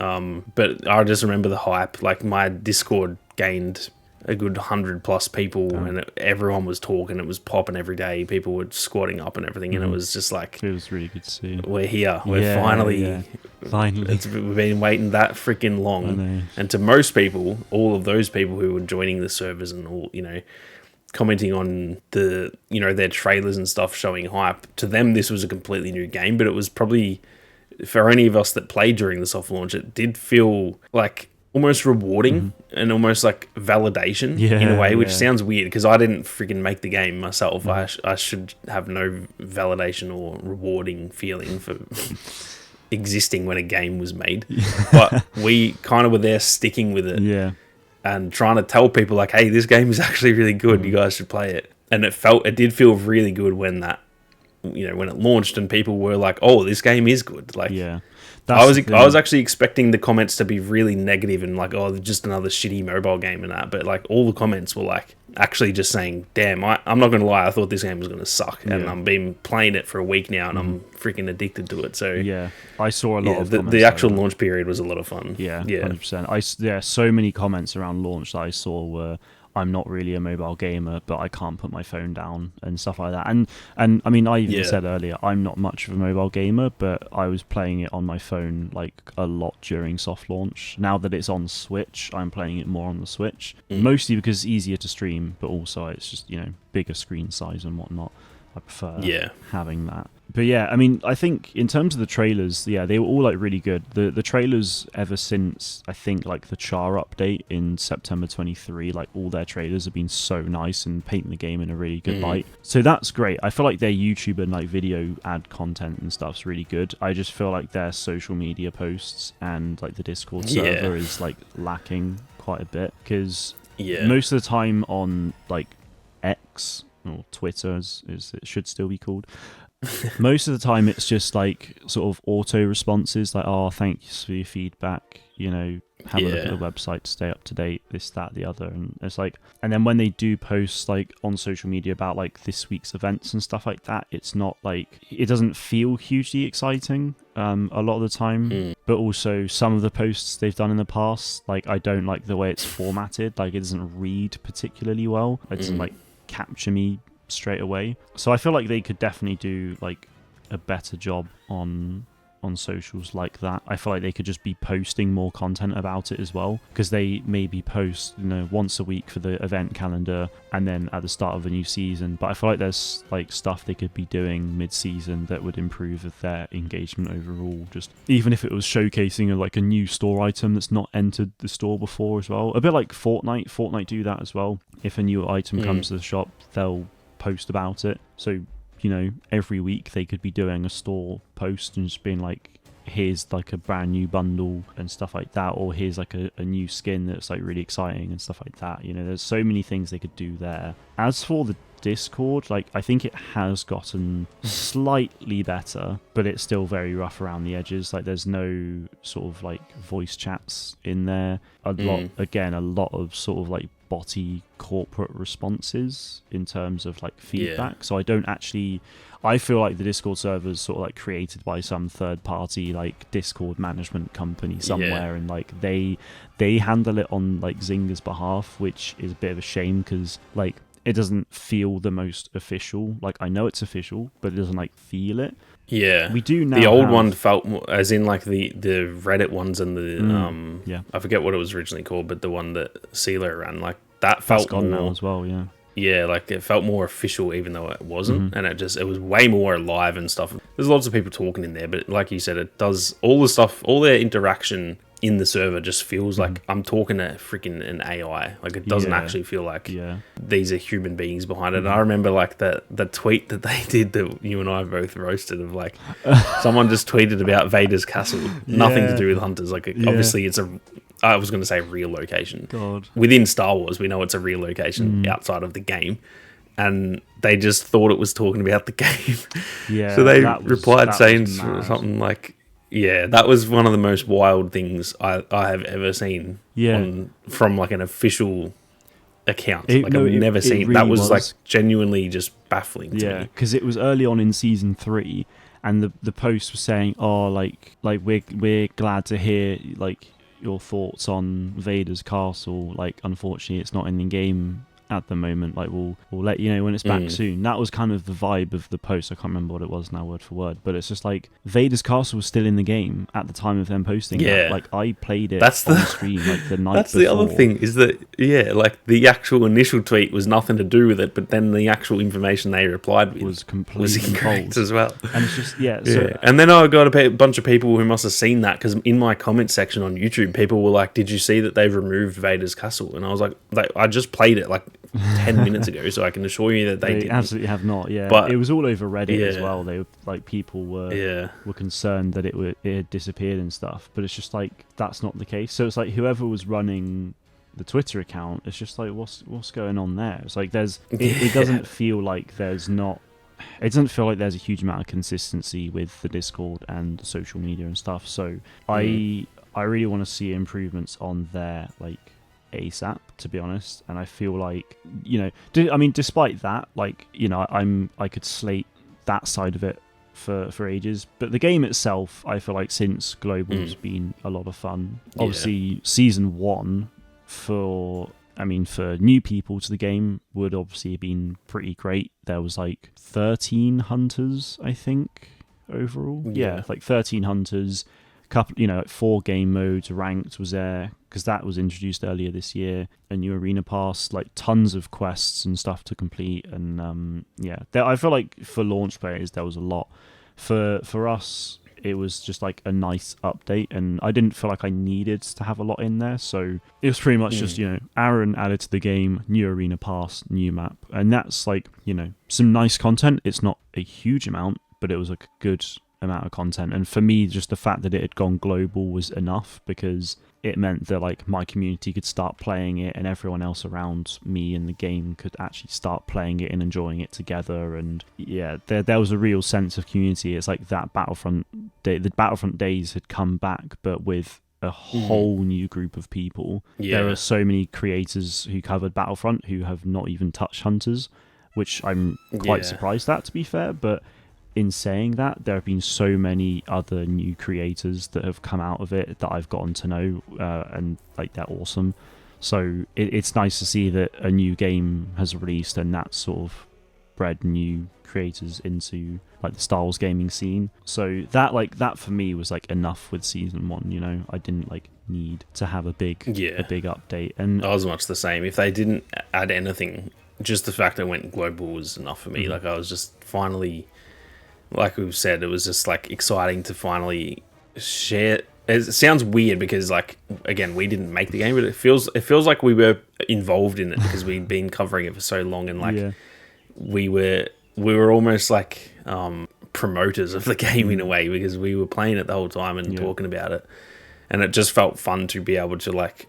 [SPEAKER 2] But I just remember the hype. Like my Discord gained a good 100 plus people, and everyone was talking. It was popping every day. People were squatting up and everything, and it was just like,
[SPEAKER 1] it was really good to see.
[SPEAKER 2] We're here. We're finally. We've been waiting that freaking long. And to most people, all of those people who were joining the servers and all, commenting on the their trailers and stuff showing hype, to them this was a completely new game. But it was probably, for any of us that played during the soft launch, it did feel like almost rewarding and almost like validation in a way, which sounds weird because I didn't freaking make the game myself. I should have no validation or rewarding feeling for existing when a game was made. But we kind of were there sticking with it and trying to tell people like, hey, this game is actually really good. You guys should play it. And it did feel really good when that, when it launched and people were like, oh, this game is good. Like, I was actually expecting the comments to be really negative and like, oh, just another shitty mobile game and that. But like all the comments were like actually just saying, damn, I'm not going to lie, I thought this game was going to suck. And I've been playing it for a week now and I'm freaking addicted to it. So
[SPEAKER 1] I saw a lot of comments.
[SPEAKER 2] The actual launch period was a lot of fun.
[SPEAKER 1] 100%. So many comments around launch that I saw were, I'm not really a mobile gamer, but I can't put my phone down and stuff like that. And I mean, I even said earlier, I'm not much of a mobile gamer, but I was playing it on my phone like a lot during soft launch. Now that it's on Switch, I'm playing it more on the Switch, mostly because it's easier to stream, but also it's just, bigger screen size and whatnot. I prefer having that. But yeah, I mean, I think in terms of the trailers, they were all like really good. The trailers ever since, I think, like the Char update in September 23, like all their trailers have been so nice and painting the game in a really good light. So that's great. I feel like their YouTube and like video ad content and stuff's really good. I just feel like their social media posts and like the Discord server is like lacking quite a bit, because most of the time on like X or Twitter, as it should still be called, most of the time it's just like sort of auto responses like, oh, thanks for your feedback, have a look at the website to stay up to date, this, that, the other. And it's like, and then when they do post like on social media about like this week's events and stuff like that, it's not like, it doesn't feel hugely exciting a lot of the time. But also some of the posts they've done in the past, like I don't like the way it's formatted. Like it doesn't read particularly well. It doesn't like capture me straight away. So I feel like they could definitely do like a better job on on socials like that. I feel like they could just be posting more content about it as well, because they maybe post, once a week for the event calendar and then at the start of a new season. But I feel like there's like stuff they could be doing mid-season that would improve their engagement overall. Just even if it was showcasing like a new store item that's not entered the store before as well. A bit like Fortnite. Fortnite do that as well. If a new item comes to the shop, they'll post about it. So every week they could be doing a store post and just being like, here's like a brand new bundle and stuff like that, or here's like a new skin that's like really exciting and stuff like that. There's so many things they could do there. As for the Discord, like, I think it has gotten slightly better, but it's still very rough around the edges. Like, there's no sort of like voice chats in there. A lot of sort of like botty corporate responses in terms of like feedback. So I feel like the Discord server is sort of like created by some third party like Discord management company somewhere, and like they handle it on like Zynga's behalf, which is a bit of a shame, because like it doesn't feel the most official. Like, I know it's official, but it doesn't like feel it.
[SPEAKER 2] Yeah,
[SPEAKER 1] we do now.
[SPEAKER 2] The old one felt more, as in like the Reddit ones and the I forget what it was originally called, but the one that CeeLo ran, like that felt
[SPEAKER 1] gone
[SPEAKER 2] more
[SPEAKER 1] now as well.
[SPEAKER 2] Yeah, like it felt more official, even though it wasn't, and it was way more alive and stuff. There's lots of people talking in there, but like you said, it does all the stuff, all their interaction in the server just feels like I'm talking to freaking an AI. Like, it doesn't actually feel like these are human beings behind it. And I remember like the tweet that they did that you and I both roasted of like someone just tweeted about Vader's castle, nothing to do with hunters. Like, obviously it's I was going to say real location.
[SPEAKER 1] God.
[SPEAKER 2] Within Star Wars, we know it's a real location outside of the game. And they just thought it was talking about the game. Yeah. So they replied saying something like, yeah, that was one of the most wild things I have ever seen from like an official account. I've never seen. Really, that was like genuinely just baffling to me.
[SPEAKER 1] Yeah, because it was early on in season 3, and the post was saying, "Oh, like we're glad to hear like your thoughts on Vader's castle. Like, unfortunately, it's not in the game at the moment. Like, we'll let you know when it's back soon." That was kind of the vibe of the post. I can't remember what it was now word for word, but it's just like Vader's castle was still in the game at the time of them posting that. Like, I played it on stream like the night
[SPEAKER 2] that's
[SPEAKER 1] before.
[SPEAKER 2] The other thing is that like the actual initial tweet was nothing to do with it, but then the actual information they replied with
[SPEAKER 1] was completely
[SPEAKER 2] incorrect as well.
[SPEAKER 1] And it's just
[SPEAKER 2] and then I got a bunch of people who must have seen that, because in my comment section on YouTube, people were like, "Did you see that they've removed Vader's castle?" And I was like, I just pplayed it like 10 minutes ago, so I can assure you that they didn't.
[SPEAKER 1] Absolutely have not. But it was all over Reddit as well. They like, people were concerned that it had disappeared and stuff, but it's just like that's not the case. So it's like whoever was running the Twitter account, it's just like what's going on there. It's like it doesn't feel like there's a huge amount of consistency with the Discord and the social media and stuff. So I really want to see improvements on there, like ASAP, to be honest. And I feel like, despite that, like, I could slate that side of it for ages, but the game itself, I feel like since Global's been a lot of fun. Obviously season 1 for new people to the game would obviously have been pretty great. There was like 13 hunters, I think, overall. Like 13 hunters, couple, 4 game modes. Ranked was there because that was introduced earlier this year. A new arena pass, like tons of quests and stuff to complete. And I feel like for launch players there was a lot. For us, it was just like a nice update, and I didn't feel like I needed to have a lot in there. So it was pretty much just, Aaron added to the game, new arena pass, new map, and that's like, some nice content. It's not a huge amount, but it was like a good amount of content. And for me, just the fact that it had gone global was enough, because it meant that like my community could start playing it, and everyone else around me in the game could actually start playing it and enjoying it together. And there was a real sense of community. It's like that Battlefront day, the Battlefront days had come back, but with a whole new group of people. There are so many creators who covered Battlefront who have not even touched hunters, which I'm quite surprised at, to be fair. But in saying that, there have been so many other new creators that have come out of it that I've gotten to know, and like they're awesome. So it's nice to see that a new game has released and that's sort of bred new creators into like the Star Wars gaming scene. So that for me was like enough with season 1. You know, I didn't like need to have a big update. And
[SPEAKER 2] I was much the same. If they didn't add anything, just the fact that it went global was enough for me. Like I was just finally, like we've said, it was just like exciting to finally share. It sounds weird because, like, again, we didn't make the game, but it feels like we were involved in it because we'd been covering it for so long, and like we were almost like promoters of the game in a way, because we were playing it the whole time and talking about it, and it just felt fun to be able to like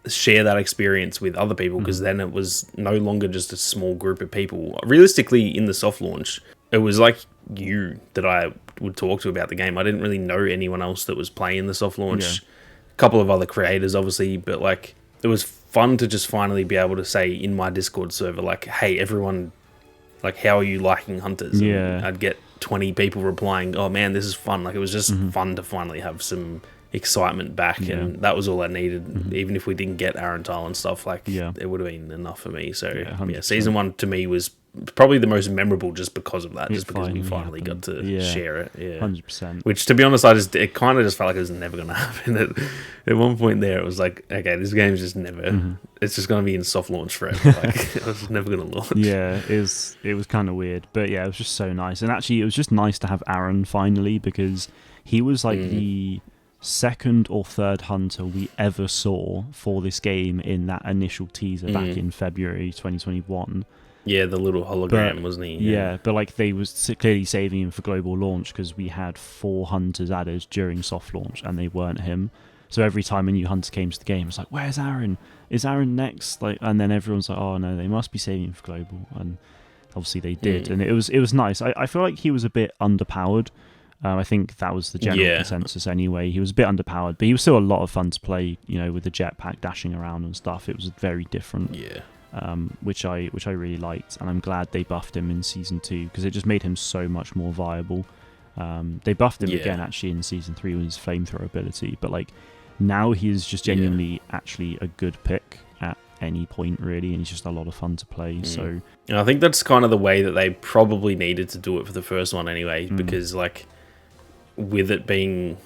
[SPEAKER 2] share that experience with other people, because then it was no longer just a small group of people. Realistically, in the soft launch, it was like you that I would talk to about the game. I didn't really know anyone else that was playing the soft launch. A couple of other creators, obviously, but like it was fun to just finally be able to say in my Discord server, like, hey, everyone, like, how are you liking Hunters? And I'd get 20 people replying, oh man, this is fun. Like, it was just fun to finally have some excitement back, and that was all I needed. Even if we didn't get Arental and stuff, like it would have been enough for me. So season 1 to me was probably the most memorable just because of that, just because we finally got to share it.
[SPEAKER 1] 100%. Which,
[SPEAKER 2] to be honest, it kind of just felt like it was never going to happen. At one point there, it was like, okay, this game's just never, it's just going to be in soft launch forever. Like, it was never going to launch.
[SPEAKER 1] Yeah, it was kind of weird, but yeah, it was just so nice. And actually, it was just nice to have Aaron finally, because he was like the second or third hunter we ever saw for this game in that initial teaser back in February 2021.
[SPEAKER 2] Yeah, the little hologram, wasn't he?
[SPEAKER 1] Yeah, but like they was clearly saving him for global launch, because we had 4 hunters added during soft launch and they weren't him. So every time a new hunter came to the game, it's like, where's Aaron? Is Aaron next? Like, and then everyone's like, oh no, they must be saving him for global. And obviously they did, and it was nice. I feel like he was a bit underpowered. I think that was the general consensus anyway. He was a bit underpowered, but he was still a lot of fun to play, you know, with the jetpack dashing around and stuff. It was very different.
[SPEAKER 2] Yeah.
[SPEAKER 1] Which I really liked, and I'm glad they buffed him in season 2, because it just made him so much more viable. They buffed him again actually in season 3 with his flamethrower ability, but like now he's just genuinely actually a good pick at any point really, and he's just a lot of fun to play. So
[SPEAKER 2] and I think that's kind of the way that they probably needed to do it for the first one anyway, because like with it being,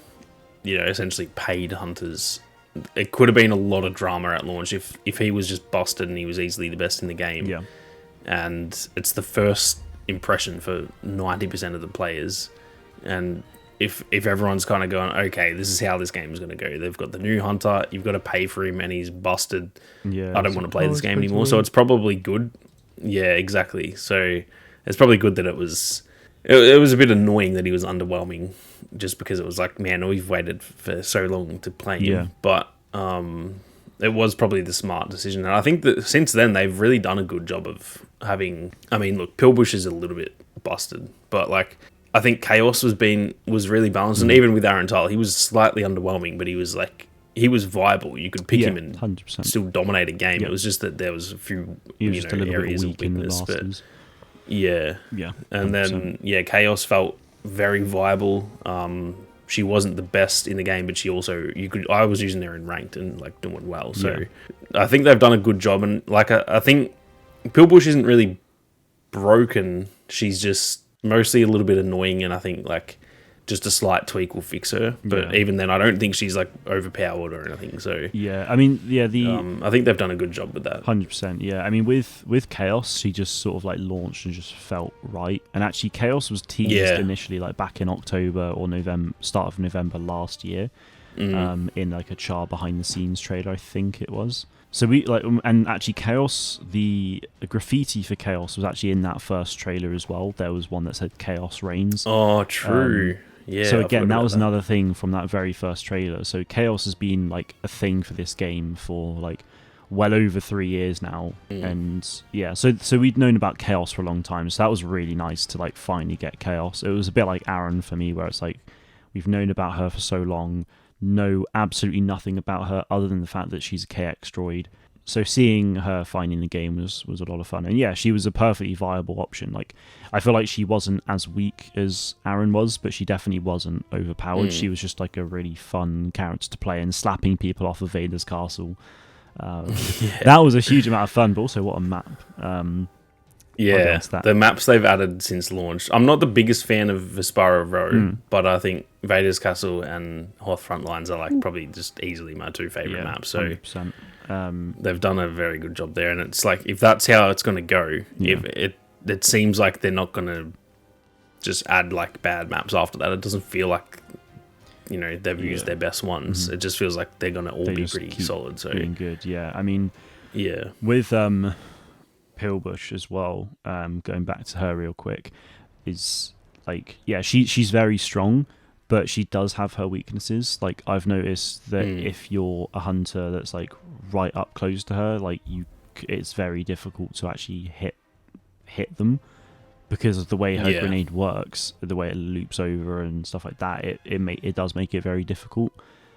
[SPEAKER 2] you know, essentially paid hunters, it could have been a lot of drama at launch if he was just busted and he was easily the best in the game.
[SPEAKER 1] Yeah.
[SPEAKER 2] And it's the first impression for 90% of the players. And if everyone's kind of going, okay, this is how this game is going to go. They've got the new hunter, you've got to pay for him, and he's busted. Yeah, I don't want to play this game anymore. So it's probably good. Yeah, exactly. So it's probably good that it was a bit annoying that he was underwhelming, just because it was like, man, we've waited for so long to play him.
[SPEAKER 1] Yeah.
[SPEAKER 2] But it was probably the smart decision. And I think that since then, they've really done a good job of having... I mean, look, Pillbush is a little bit busted, but like, I think Chaos was really balanced. And even with Arental, he was slightly underwhelming, but he was viable. You could pick him and
[SPEAKER 1] 100%.
[SPEAKER 2] still dominate a game. It was just that there was a few areas of weakness. But yeah. And 100%. Then, Chaos felt very viable. She wasn't the best in the game, but she also, I was using her in ranked and like doing well. So I think they've done a good job. And like, I think Pillbush isn't really broken. She's just mostly a little bit annoying, and I think like just a slight tweak will fix her. But even then, I don't think she's like overpowered or anything. So
[SPEAKER 1] I mean,
[SPEAKER 2] I think they've done a good job with that.
[SPEAKER 1] 100%. Yeah, I mean, with Chaos, she just sort of like launched and just felt right. And actually, Chaos was teased initially like back in October or November, start of November last year, in like a Char behind the scenes trailer, I think it was. So we like, and actually Chaos, the graffiti for Chaos was actually in that first trailer as well. There was one that said Chaos Reigns.
[SPEAKER 2] Oh, true.
[SPEAKER 1] So again, that was another thing from that very first trailer. So Chaos has been like a thing for this game for like well over 3 years now. And so we'd known about Chaos for a long time. So that was really nice to like finally get Chaos. It was a bit like Aaron for me, where it's like we've known about her for so long, know absolutely nothing about her other than the fact that she's a KX droid. So seeing her finally in the game was a lot of fun. And she was a perfectly viable option. Like, I feel like she wasn't as weak as Aaron was, but she definitely wasn't overpowered. She was just like a really fun character to play, and slapping people off of Vader's castle. That was a huge amount of fun, but also what a map.
[SPEAKER 2] Yeah, the maps they've added since launch. I'm not the biggest fan of Vespara Row, but I think Vader's Castle and Hoth Frontlines are like probably just easily my two favorite maps. So
[SPEAKER 1] 100%.
[SPEAKER 2] They've done a very good job there, and it's like if that's how it's going to go, if it seems like they're not going to just add like bad maps after that. It doesn't feel like they've used their best ones. It just feels like they're going to all be pretty solid. So
[SPEAKER 1] being good, yeah. I mean,
[SPEAKER 2] yeah,
[SPEAKER 1] with Pillbush as well, going back to her real quick, is like, she's very strong, but she does have her weaknesses. Like, I've noticed that if you're a hunter that's like right up close to her, like it's very difficult to actually hit them because of the way her grenade works, the way it loops over and stuff like that. It does make it very difficult.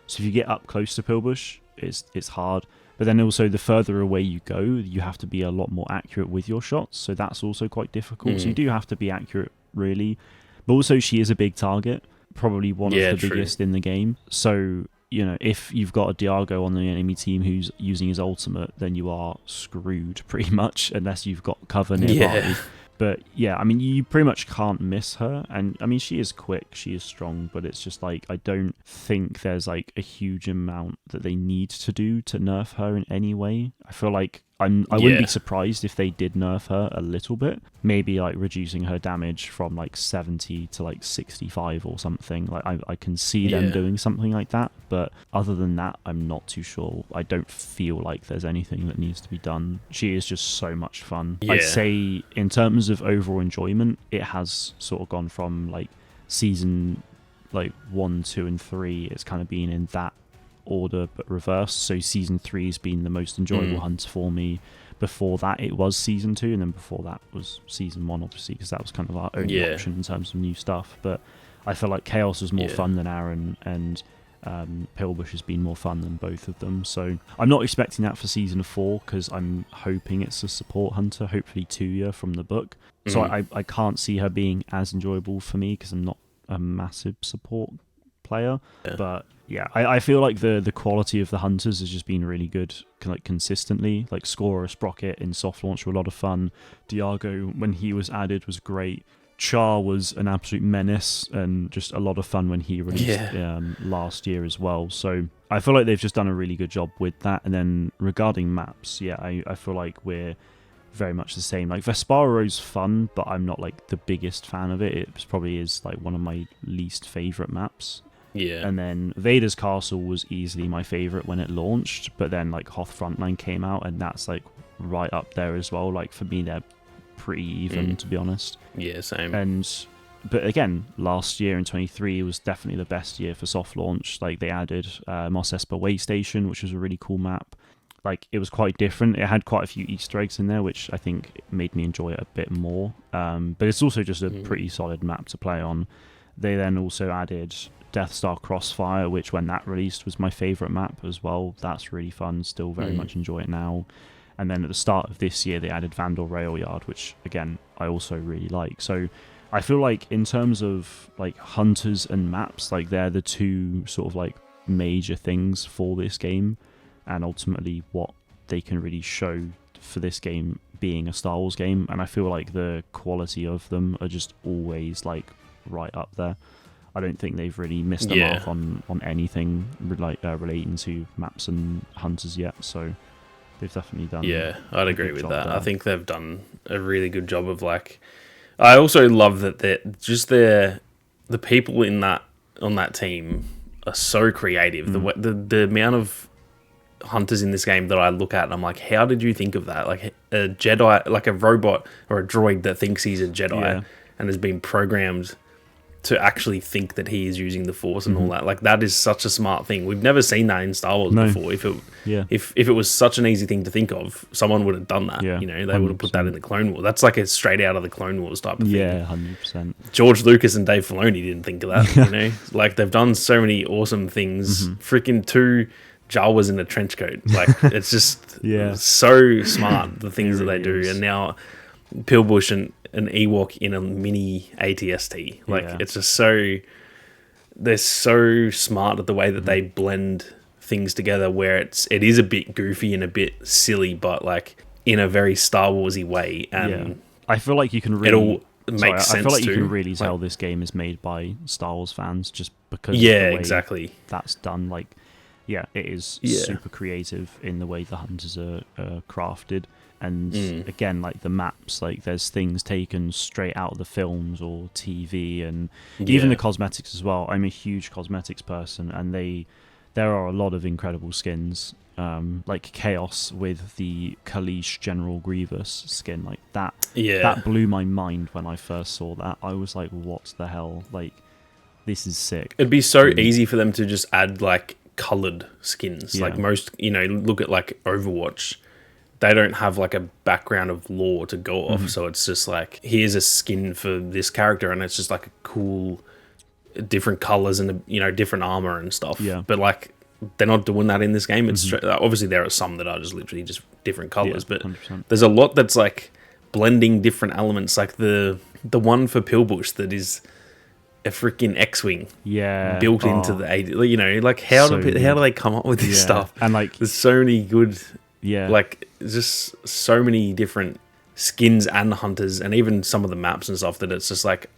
[SPEAKER 1] So if you get up close to Pillbush, it's hard. But then also, the further away you go, you have to be a lot more accurate with your shots. So that's also quite difficult. So you do have to be accurate, really. But also, she is a big target, probably one of the biggest in the game. So, if you've got a Diago on the enemy team who's using his ultimate, then you are screwed pretty much, unless you've got cover nearby.
[SPEAKER 2] Yeah.
[SPEAKER 1] But yeah, I mean, you pretty much can't miss her. And I mean, she is quick, she is strong, but it's just like, I don't think there's like a huge amount that they need to do to nerf her in any way. I feel like I wouldn't be surprised if they did nerf her a little bit. Maybe like reducing her damage from like 70 to like 65 or something. Like I can see them doing something like that. But other than that, I'm not too sure. I don't feel like there's anything that needs to be done. She is just so much fun. I'd say in terms of overall enjoyment, it has sort of gone from like season like 1, 2, and 3. It's kind of been in that order but reversed. So season 3 has been the most enjoyable hunter for me. Before that it was season 2, and then before that was season 1, obviously, because that was kind of our only option in terms of new stuff. But I feel like Chaos was more fun than Aaron, and Pillbush has been more fun than both of them. So I'm not expecting that for season 4, because I'm hoping it's a support hunter, hopefully Tuya from the book. So I can't see her being as enjoyable for me, because I'm not a massive support player. But yeah, I feel like the quality of the hunters has just been really good, like consistently. Like Scorer, Sprocket in soft launch were a lot of fun. Diago, when he was added, was great. Char was an absolute menace and just a lot of fun when he released last year as well. So I feel like they've just done a really good job with that. And then regarding maps, I feel like we're very much the same. Like Vesparo's fun, but I'm not like the biggest fan of it. It probably is like one of my least favorite maps.
[SPEAKER 2] Yeah.
[SPEAKER 1] And then Vader's Castle was easily my favorite when it launched, but then like Hoth Frontline came out, and that's like right up there as well. Like for me, they're pretty even, to be honest.
[SPEAKER 2] Yeah, same.
[SPEAKER 1] But again, last year in 23 was definitely the best year for soft launch. Like they added Mos Espa Way Station, which was a really cool map. Like it was quite different. It had quite a few Easter eggs in there, which I think made me enjoy it a bit more. But it's also just a pretty solid map to play on. They then also added Death Star Crossfire, which when that released was my favourite map as well. That's really fun. Still very much enjoy it now. And then at the start of this year, they added Vandal Rail Yard, which again, I also really like. So I feel like in terms of like hunters and maps, like they're the two sort of like major things for this game, and ultimately what they can really show for this game being a Star Wars game. And I feel like the quality of them are just always like right up there. I don't think they've really missed the mark on anything relating to maps and hunters yet. So they've definitely done.
[SPEAKER 2] Yeah, I'd agree with that.
[SPEAKER 1] There.
[SPEAKER 2] I think they've done a really good job of like. I also love that the people on that team are so creative. The amount of hunters in this game that I look at and I'm like, how did you think of that? Like a Jedi, like a robot or a droid that thinks he's a Jedi and has been programmed to actually think that he is using the Force and all that. Like that is such a smart thing. We've never seen that in Star Wars before. If it was such an easy thing to think of, someone would have done that.
[SPEAKER 1] Yeah,
[SPEAKER 2] they would have put that in the Clone Wars. That's like a straight out of the Clone Wars type of thing.
[SPEAKER 1] Yeah, 100%.
[SPEAKER 2] George Lucas and Dave Filoni didn't think of that. Like they've done so many awesome things. Freaking 2 Jawas in a trench coat. Like it's just so smart the things that they do. And now Pillbush and an Ewok in a mini ATST. Like it's just they're so smart at the way that they blend things together, where it is a bit goofy and a bit silly, but like in a very Star Warsy way. And
[SPEAKER 1] I feel like you can really.
[SPEAKER 2] It'll make sense.
[SPEAKER 1] I feel like
[SPEAKER 2] too.
[SPEAKER 1] You can really tell this game is made by Star Wars fans just because.
[SPEAKER 2] Yeah,
[SPEAKER 1] of the way
[SPEAKER 2] exactly.
[SPEAKER 1] That's done. Like, yeah, it is super creative in the way the hunters are crafted. And again, like the maps, like there's things taken straight out of the films or TV, and even the cosmetics as well. I'm a huge cosmetics person, and there are a lot of incredible skins, like Chaos with the Kalish General Grievous skin, like that.
[SPEAKER 2] Yeah,
[SPEAKER 1] that blew my mind when I first saw that. I was like, "What the hell? Like, this is sick."
[SPEAKER 2] it'd be so easy for them to just add like colored skins.
[SPEAKER 1] Yeah.
[SPEAKER 2] Like most, look at like Overwatch. They don't have like a background of lore to go off, so it's just like, here's a skin for this character, and it's just like a cool, different colors and different armor and stuff.
[SPEAKER 1] Yeah.
[SPEAKER 2] But like, they're not doing that in this game. It's obviously there are some that are just literally just different colors, but
[SPEAKER 1] 100%.
[SPEAKER 2] there's a lot that's like blending different elements. Like the one for Pillbush that is a freaking X-wing, built into the 80. Like how do they come up with this stuff?
[SPEAKER 1] And like,
[SPEAKER 2] there's so many good.
[SPEAKER 1] Yeah.
[SPEAKER 2] Like, just so many different skins and hunters, and even some of the maps and stuff, that it's just like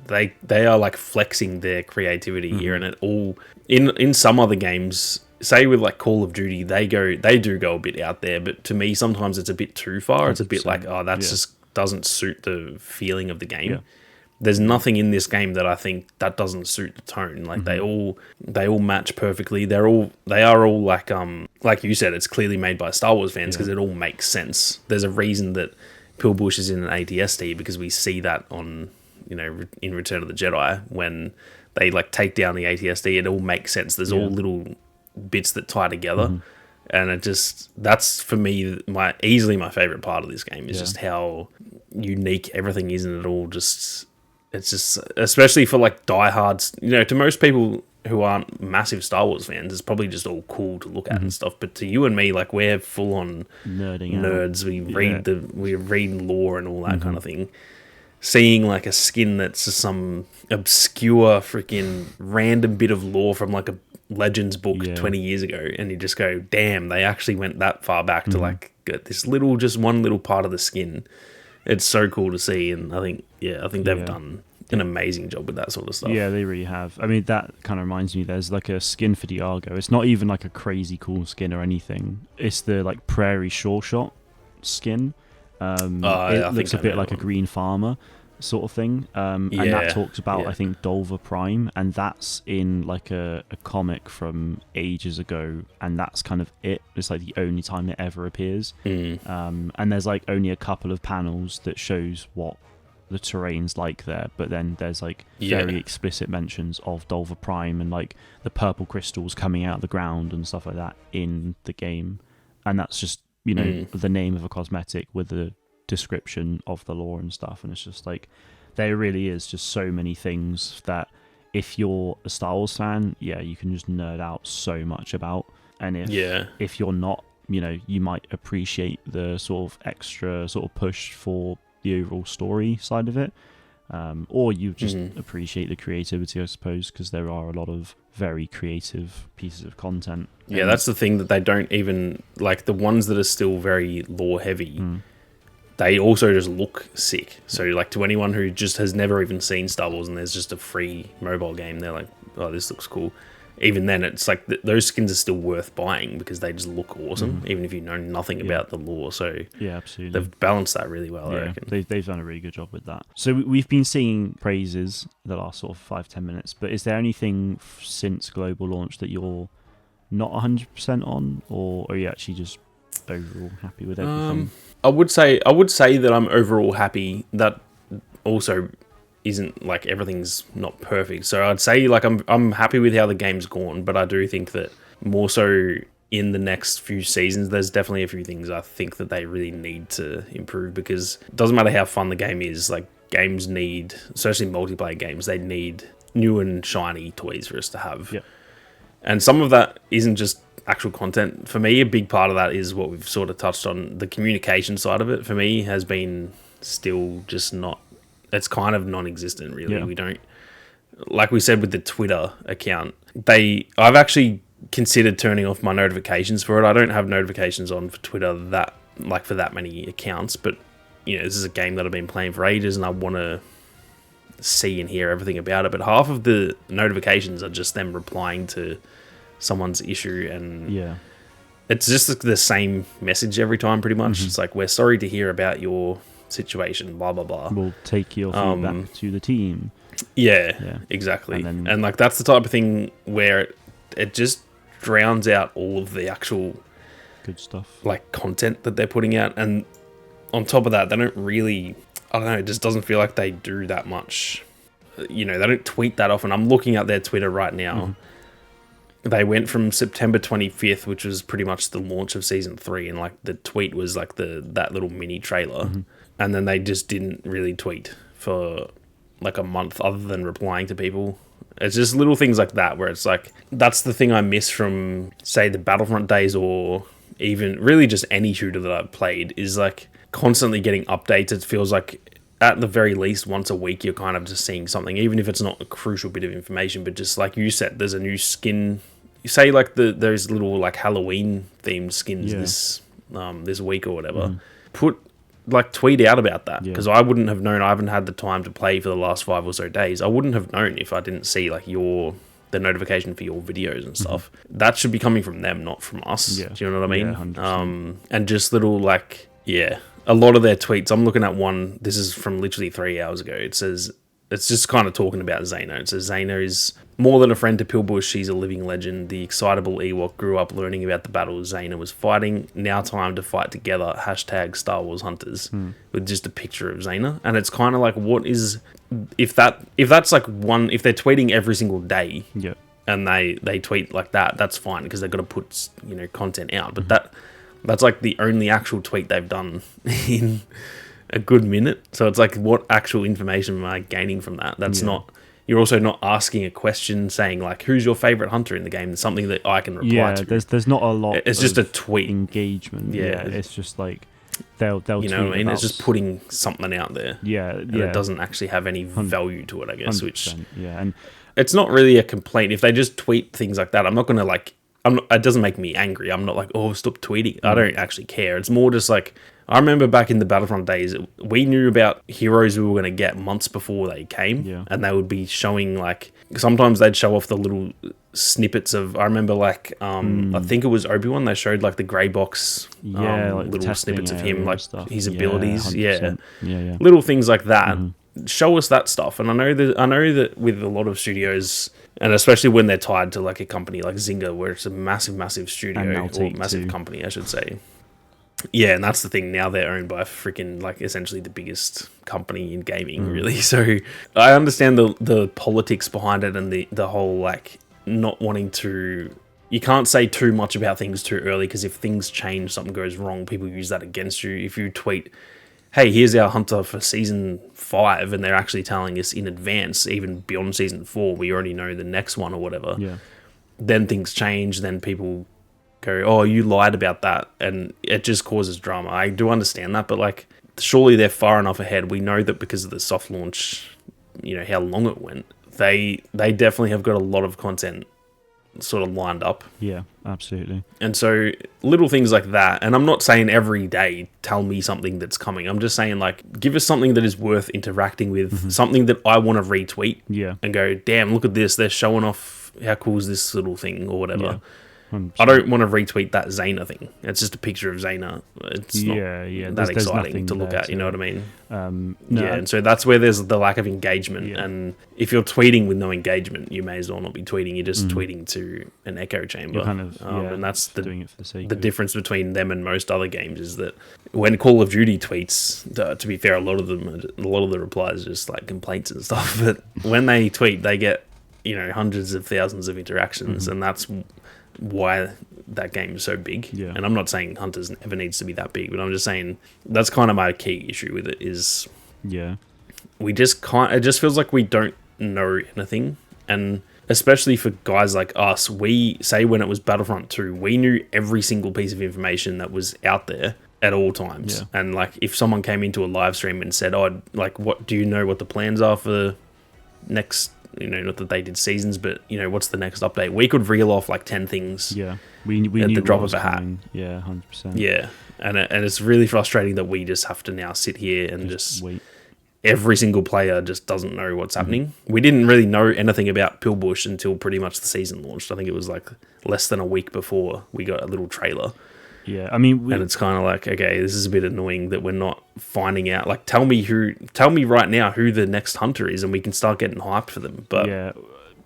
[SPEAKER 2] they are like flexing their creativity here, and it all in some other games, say with like Call of Duty, they do go a bit out there, but to me sometimes it's a bit too far. It's a bit like, just doesn't suit the feeling of the game.
[SPEAKER 1] Yeah.
[SPEAKER 2] There's nothing in this game that I think that doesn't suit the tone. Like they all match perfectly. They are all like you said, it's clearly made by Star Wars fans because it all makes sense. There's a reason that Pillbush is in an ATSD, because we see that on in Return of the Jedi when they like take down the ATSD. It all makes sense. There's all little bits that tie together, and that's for me easily my favorite part of this game is just how unique everything is, and it all just. It's just, especially for like diehards, to most people who aren't massive Star Wars fans, it's probably just all cool to look at and stuff. But to you and me, like, we're full on nerds. We read lore and all that kind of thing. Seeing like a skin that's just some obscure freaking random bit of lore from like a Legends book 20 years ago, and you just go, damn, they actually went that far back to like get this one little part of the skin. It's so cool to see, and I think they've done an amazing job with that sort of stuff.
[SPEAKER 1] Yeah, they really have. I mean, that kind of reminds me, there's like a skin for Diago. It's not even like a crazy cool skin or anything. It's the like Prairie Sure Shot skin. It looks a bit like a Green Farmer sort of thing. And that talks about, I think, Dolva Prime, and that's in like a comic from ages ago, and that's kind of it. It's like the only time it ever appears. And there's like only a couple of panels that shows what the terrain's like there, but then there's like very explicit mentions of Dolva Prime and like the purple crystals coming out of the ground and stuff like that in the game, and that's just the name of a cosmetic with the description of the lore and stuff. And it's just like, there really is just so many things that if you're a Star Wars fan, you can just nerd out so much about. And if you're not, you might appreciate the sort of extra sort of push for the overall story side of it, or you just appreciate the creativity, I suppose, because there are a lot of very creative pieces of content.
[SPEAKER 2] Yeah, that's the thing, that they don't even like the ones that are still very lore heavy. They also just look sick. So like, to anyone who just has never even seen Star Wars and there's just a free mobile game, they're like, oh, this looks cool. Even then, it's like those skins are still worth buying because they just look awesome, even if you know nothing about the lore. So
[SPEAKER 1] absolutely,
[SPEAKER 2] they've balanced that really well. I reckon
[SPEAKER 1] they've done a really good job with that. So we've been seeing praises the last sort of 5-10 minutes, but is there anything since global launch that you're not 100% on, or are you actually just overall happy with everything?
[SPEAKER 2] I would say that I'm overall happy. That also isn't like everything's not perfect. So I'd say like I'm happy with how the game's gone, but I do think that more so in the next few seasons, there's definitely a few things I think that they really need to improve, because it doesn't matter how fun the game is, like games need, especially multiplayer games, they need new and shiny toys for us to have.
[SPEAKER 1] Yep.
[SPEAKER 2] And some of that isn't just actual content. For me, a big part of that is what we've sort of touched on. The communication side of it, for me, has been still just not, it's kind of non-existent, really. Yeah. We don't, like we said with the Twitter account, I've actually considered turning off my notifications for it. I don't have notifications on for Twitter for that many accounts, but this is a game that I've been playing for ages and I want to see and hear everything about it. But half of the notifications are just them replying to someone's issue, and it's just the same message every time pretty much. It's like, we're sorry to hear about your situation, blah blah blah,
[SPEAKER 1] we'll take your feedback to the team.
[SPEAKER 2] Exactly. And like, that's the type of thing where it just drowns out all of the actual
[SPEAKER 1] good stuff,
[SPEAKER 2] like content that they're putting out. And on top of that, they don't really, I don't know, it just doesn't feel like they do that much. They don't tweet that often. I'm looking at their Twitter right now. They went from September 25th, which was pretty much the launch of Season 3, and like the tweet was like that little mini trailer. And then they just didn't really tweet for like a month other than replying to people. It's just little things like that where it's like, that's the thing I miss from, say, the Battlefront days, or even really just any shooter that I've played, is like constantly getting updates. It feels like at the very least once a week you're kind of just seeing something, even if it's not a crucial bit of information. But just like you said, there's a new skin. You say like those little like Halloween themed skins this week or whatever. Tweet out about that, because I wouldn't have known. I haven't had the time to play for the last 5 or so days. I wouldn't have known if I didn't see like the notification for your videos and stuff. That should be coming from them, not from us. Do you know what I mean?
[SPEAKER 1] 100%.
[SPEAKER 2] And just little like, a lot of their tweets. I'm looking at one. This is from literally 3 hours ago. It says, it's just kind of talking about Zaina. It says, Zaina is more than a friend to Pillbush. She's a living legend. The excitable Ewok grew up learning about the battles Zaina was fighting. Now time to fight together. # Star Wars Hunters. With just a picture of Zaina. And it's kind of like, what is, if that's like one, if they're tweeting every single day and they tweet like that, that's fine, because they've got to put, content out. But that's like the only actual tweet they've done in a good minute. So it's like, what actual information am I gaining from that? That's not, you're also not asking a question saying like, who's your favorite hunter in the game? It's something that I can reply to.
[SPEAKER 1] There's not a lot.
[SPEAKER 2] It's just a tweet
[SPEAKER 1] engagement. It's just like they'll
[SPEAKER 2] you know what I mean? It's just putting something out there.
[SPEAKER 1] And
[SPEAKER 2] it doesn't actually have any value to it, I guess. Which
[SPEAKER 1] and
[SPEAKER 2] it's not really a complaint if they just tweet things like that. I'm not gonna like. It doesn't make me angry. I'm not like, oh, stop tweeting. I don't actually care. It's more just like, I remember back in the Battlefront days, we knew about heroes we were going to get months before they came. And they would be showing like, sometimes they'd show off the little snippets of, I remember like, I think it was Obi-Wan, they showed like the grey box,
[SPEAKER 1] like
[SPEAKER 2] little snippets of him, like
[SPEAKER 1] stuff.
[SPEAKER 2] his abilities.
[SPEAKER 1] Yeah.
[SPEAKER 2] Little things like that. Show us that stuff. And I know that with a lot of studios, and especially when they're tied to like a company like Zynga, where it's a massive studio, or massive company, I should say. Yeah, and that's the thing. Now they're owned by freaking like essentially the biggest company in gaming, really. So I understand the politics behind it, and the whole like not wanting to. You can't say too much about things too early, because if things change, something goes wrong, people use that against you. If you tweet, hey, here's our hunter for Season 5, and they're actually telling us in advance, even beyond Season 4, we already know the next one or whatever. Then things change, then people go, oh, you lied about that, and it just causes drama. I do understand that, but like, surely they're far enough ahead. We know that because of the soft launch, how long it went, they definitely have got a lot of content sort of lined up.
[SPEAKER 1] Yeah, absolutely.
[SPEAKER 2] And so little things like that, and I'm not saying every day tell me something that's coming. I'm just saying like, give us something that is worth interacting with, something that I want to retweet and go, damn, look at this, they're showing off how cool is this little thing or whatever.
[SPEAKER 1] 100%.
[SPEAKER 2] I don't want to retweet that Zaina thing. It's just a picture of Zaina. It's not that exciting to look at, you know what I mean? And so that's where there's the lack of engagement. And if you're tweeting with no engagement, you may as well not be tweeting. You're just tweeting to an echo chamber. And that's
[SPEAKER 1] doing it for the sake
[SPEAKER 2] the difference between them and most other games, is that when Call of Duty tweets, to be fair, a lot of the replies are just like complaints and stuff. But when they tweet, they get hundreds of thousands of interactions, and that's why that game is so big. And I'm not saying Hunters never needs to be that big, but I'm just saying that's kind of my key issue with it is we just can't, it just feels like we don't know anything. And especially for guys like us, we say when it was Battlefront 2, we knew every single piece of information that was out there at all times. And like, if someone came into a live stream and said, oh, like, what do you know what the plans are for next not that they did seasons, but what's the next update? We could reel off like 10 things.
[SPEAKER 1] Yeah, we knew
[SPEAKER 2] at the drop
[SPEAKER 1] what
[SPEAKER 2] of a hat.
[SPEAKER 1] coming. Yeah, 100%.
[SPEAKER 2] Yeah, and it's really frustrating that we just have to now sit here and just
[SPEAKER 1] wait.
[SPEAKER 2] Every single player just doesn't know what's happening. We didn't really know anything about Pillbush until pretty much the season launched. I think it was like less than a week before we got a little trailer.
[SPEAKER 1] Yeah, I mean,
[SPEAKER 2] and it's kind of like, okay, this is a bit annoying that we're not finding out. Like, tell me right now who the next hunter is, and we can start getting hyped for them. But
[SPEAKER 1] yeah,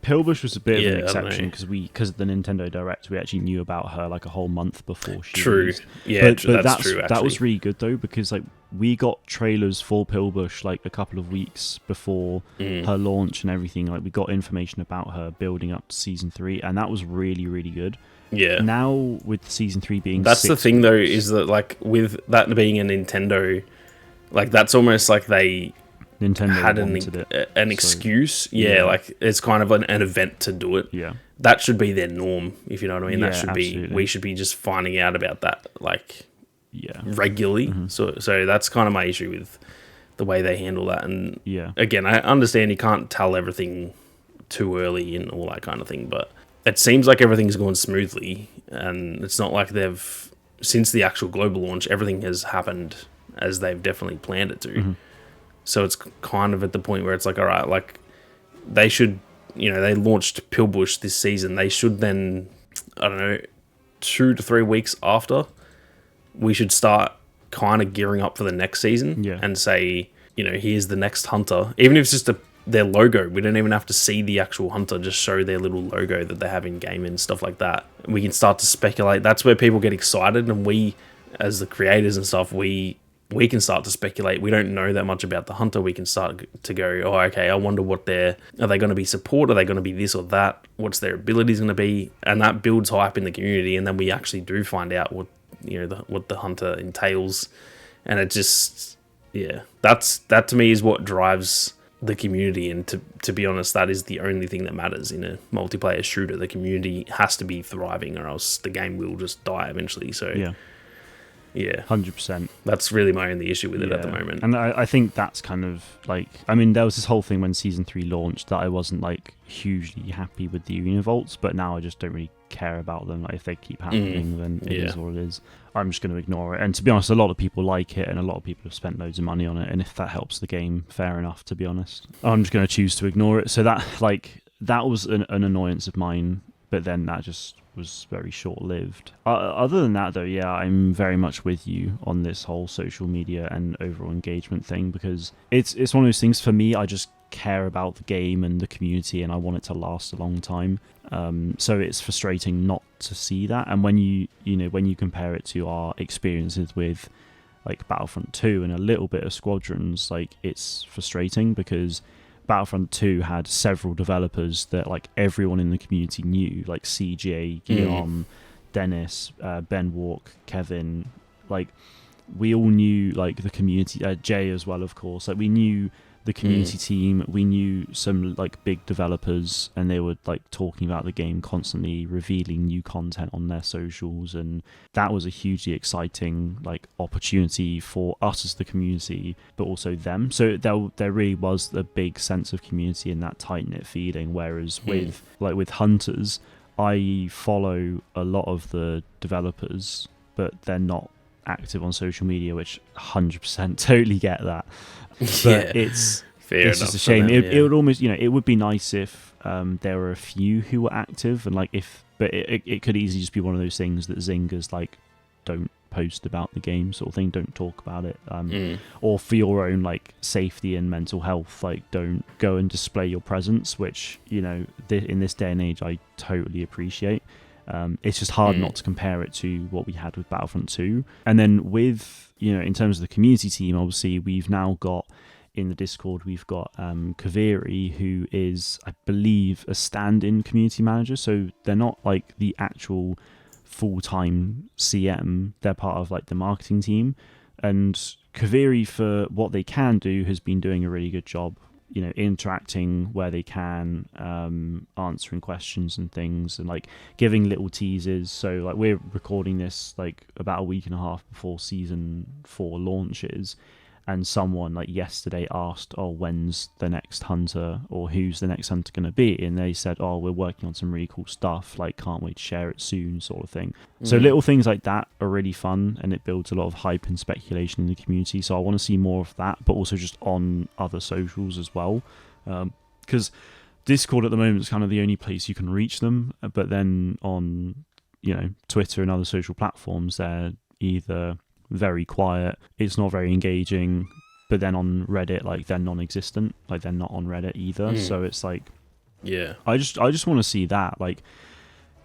[SPEAKER 1] Pillbush was a bit of an exception because of the Nintendo Direct, we actually knew about her like a whole month before she released.
[SPEAKER 2] Yeah,
[SPEAKER 1] but
[SPEAKER 2] that's true. Actually,
[SPEAKER 1] that was really good though, because like we got trailers for Pillbush like a couple of weeks before her launch and everything. Like we got information about her building up to season 3, and that was really, really good.
[SPEAKER 2] Yeah.
[SPEAKER 1] Now with season 3 being
[SPEAKER 2] that's
[SPEAKER 1] 6
[SPEAKER 2] the thing though,
[SPEAKER 1] weeks,
[SPEAKER 2] is that like with that being a Nintendo, like that's almost like Nintendo had an excuse. Like it's kind of an event to do it.
[SPEAKER 1] Yeah.
[SPEAKER 2] That should be their norm, if you know what I mean.
[SPEAKER 1] Yeah,
[SPEAKER 2] that should
[SPEAKER 1] absolutely.
[SPEAKER 2] be, we should be just finding out about that like regularly. So that's kind of my issue with the way they handle that. And again, I understand you can't tell everything too early and all that kind of thing, but it seems like everything's going smoothly, and it's not like since the actual global launch, everything has happened as they've definitely planned it to. So it's kind of at the point where it's like, all right, like they should, they launched Pillbush this season. They should then, I don't know, 2 to 3 weeks after, we should start kind of gearing up for the next season and say, here's the next hunter. Even if it's just their logo, we don't even have to see the actual hunter, just show their little logo that they have in game and stuff like that. We can start to speculate. That's where people get excited, and we, as the creators and stuff, we can start to speculate. We don't know that much about the hunter. We can start to go, oh, okay, I wonder are they going to be support? Are they going to be this or that? What's their abilities going to be? And that builds hype in the community, and then we actually do find out what the hunter entails. And it just, that to me is what drives the community, and to be honest, that is the only thing that matters in a multiplayer shooter. The community has to be thriving, or else the game will just die eventually. So yeah,
[SPEAKER 1] 100%.
[SPEAKER 2] That's really my only issue with it at the moment.
[SPEAKER 1] And I think that's kind of like, I mean, there was this whole thing when season 3 launched that I wasn't like hugely happy with the Univolts, but now I just don't really care about them. Like if they keep happening, then it is what it is. I'm just going to ignore it. And to be honest, a lot of people like it, and a lot of people have spent loads of money on it. And if that helps the game, fair enough, to be honest. I'm just going to choose to ignore it. So that was an annoyance of mine, but then that just was very short-lived. Other than that, though, I'm very much with you on this whole social media and overall engagement thing, because it's one of those things for me. I just care about the game and the community, and I want it to last a long time. So it's frustrating not to see that. And when you compare it to our experiences with like Battlefront 2 and a little bit of Squadrons, like it's frustrating because Battlefront 2 had several developers that like everyone in the community knew, like CJ, Guillaume, Dennis, Ben Walk, Kevin. Like we all knew like the community, Jay as well, of course. Like we knew the community team, we knew some like big developers, and they were like talking about the game constantly, revealing new content on their socials, and that was a hugely exciting like opportunity for us as the community, but also them. So there really was a big sense of community and that tight-knit feeling, whereas with Hunters, I follow a lot of the developers, but they're not active on social media, which 100% totally get that. But it's just a shame. It would almost, it would be nice if there were a few who were active, and like but it could easily just be one of those things that Zynga's like, don't post about the game sort of thing, don't talk about it, or for your own like safety and mental health, like don't go and display your presence, which in this day and age I totally appreciate. It's just hard not to compare it to what we had with Battlefront 2. And then with, in terms of the community team, obviously we've now got in the Discord, we've got Kaveri, who is, I believe, a stand-in community manager. So they're not like the actual full-time CM. They're part of like the marketing team. And Kaveri, for what they can do, has been doing a really good job, interacting where they can, answering questions and things, and like giving little teasers. So like we're recording this like about a week and a half before season 4 launches, And someone like yesterday asked, "Oh, when's the next hunter, or who's the next hunter going to be?" And they said, "Oh, we're working on some really cool stuff. Like, can't wait to share it soon," sort of thing. So little things like that are really fun, and it builds a lot of hype and speculation in the community. So I want to see more of that, but also just on other socials as well, because Discord at the moment is kind of the only place you can reach them. But then on Twitter and other social platforms, they're either very quiet, it's not very engaging, but then on Reddit, like, they're non-existent, like they're not on Reddit either. So it's like, I just want to see that, like,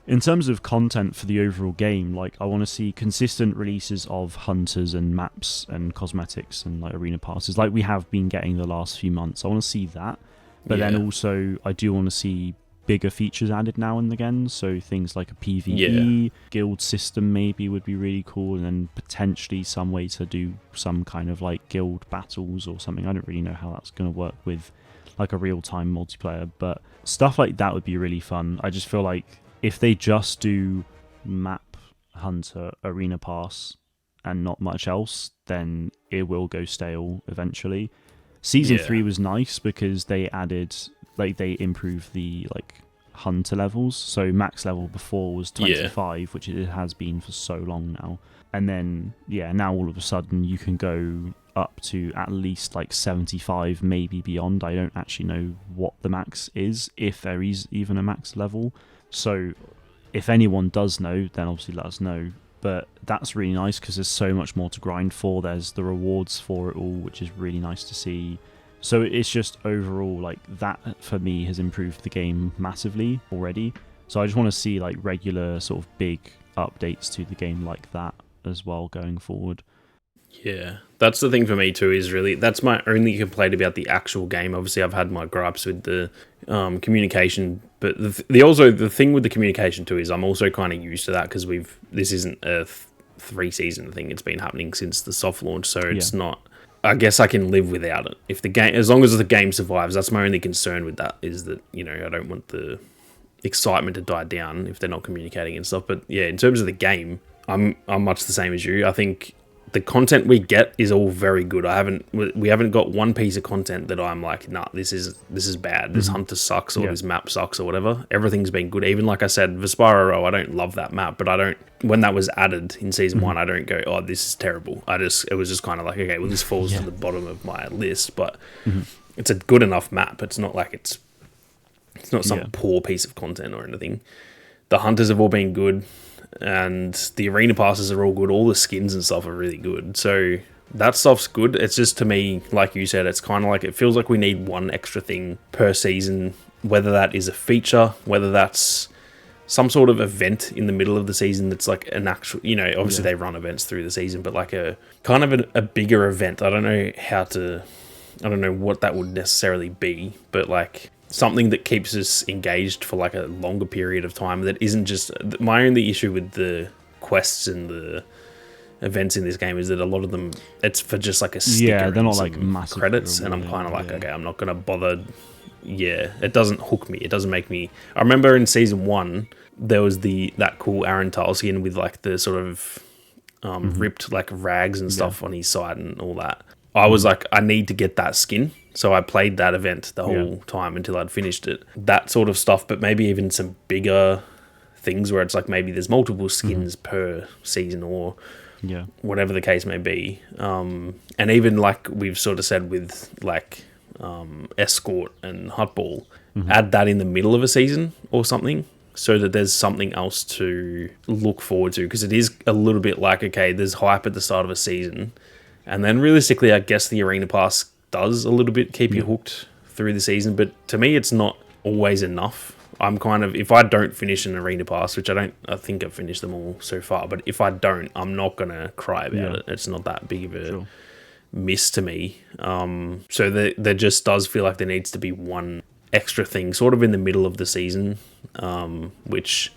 [SPEAKER 1] in terms of content for the overall game, like, I want to see consistent releases of hunters and maps and cosmetics and like arena passes like we have been getting the last few months. I want to see that, but then also I do want to see bigger features added now and again, so things like a PvE guild system maybe would be really cool, and then potentially some way to do some kind of like guild battles or something. I don't really know how that's going to work with like a real-time multiplayer, but stuff like that would be really fun. I just feel like if they just do map, hunter, arena pass and not much else, then it will go stale eventually. Season 3 was nice because they added, like, they improved the like hunter levels. So max level before was 25, which it has been for so long now. And then now all of a sudden you can go up to at least like 75, maybe beyond. I don't actually know what the max is, if there is even a max level. So if anyone does know, then obviously let us know. But that's really nice because there's so much more to grind for. There's the rewards for it all, which is really nice to see. So it's just overall, like, that for me has improved the game massively already. So I just want to see like regular sort of big updates to the game like that as well going forward.
[SPEAKER 2] Yeah, that's the thing for me too, is really, that's my only complaint about the actual game. Obviously, I've had my gripes with the communication, but the thing with the communication too is I'm also kind of used to that because this isn't a 3-season thing. It's been happening since the soft launch, so it's not. I guess I can live without it if the game, as long as the game survives. That's my only concern with that, is that I don't want the excitement to die down if they're not communicating and stuff. But yeah, in terms of the game, I'm much the same as you. I think the content we get is all very good. We haven't got one piece of content that I'm like, nah, this is bad. This hunter sucks, or this map sucks, or whatever. Everything's been good. Even like I said, Vespara Row, I don't love that map, but when that was added in season 1, I don't go, oh, this is terrible. It was just kind of like, okay, well, this falls to the bottom of my list, but it's a good enough map. It's not like it's not some poor piece of content or anything. The hunters have all been good, and the arena passes are all good. All the skins and stuff are really good. So that stuff's good. It's just, to me, like you said, it's kind of like, it feels like we need one extra thing per season, whether that is a feature, whether that's some sort of event in the middle of the season that's like an actual, obviously they run events through the season, but like a kind of a bigger event. I don't know what that would necessarily be, but like something that keeps us engaged for like a longer period of time, that isn't just. My only issue with the quests and the events in this game is that a lot of them, it's for just like a sticker,
[SPEAKER 1] they're not like massive
[SPEAKER 2] credits, and I'm kind of like, okay, I'm not gonna bother. It doesn't hook me. It doesn't make me. I remember in season 1 there was that cool Arental skin with like the sort of ripped like rags and stuff on his side and all that. I was like, I need to get that skin. So I played that event the whole time until I'd finished it. That sort of stuff, but maybe even some bigger things where it's like maybe there's multiple skins per season, or whatever the case may be. And even like we've sort of said with like Escort and Hutball, add that in the middle of a season or something, so that there's something else to look forward to. Because it is a little bit like, okay, there's hype at the start of a season, and then realistically, I guess the Arena Pass does a little bit keep you hooked through the season. But to me, it's not always enough. I'm kind of, if I don't finish an Arena Pass, which I think I've finished them all so far, but if I don't, I'm not going to cry about it. It's not that big of a miss to me. So there just does feel like there needs to be one extra thing sort of in the middle of the season, which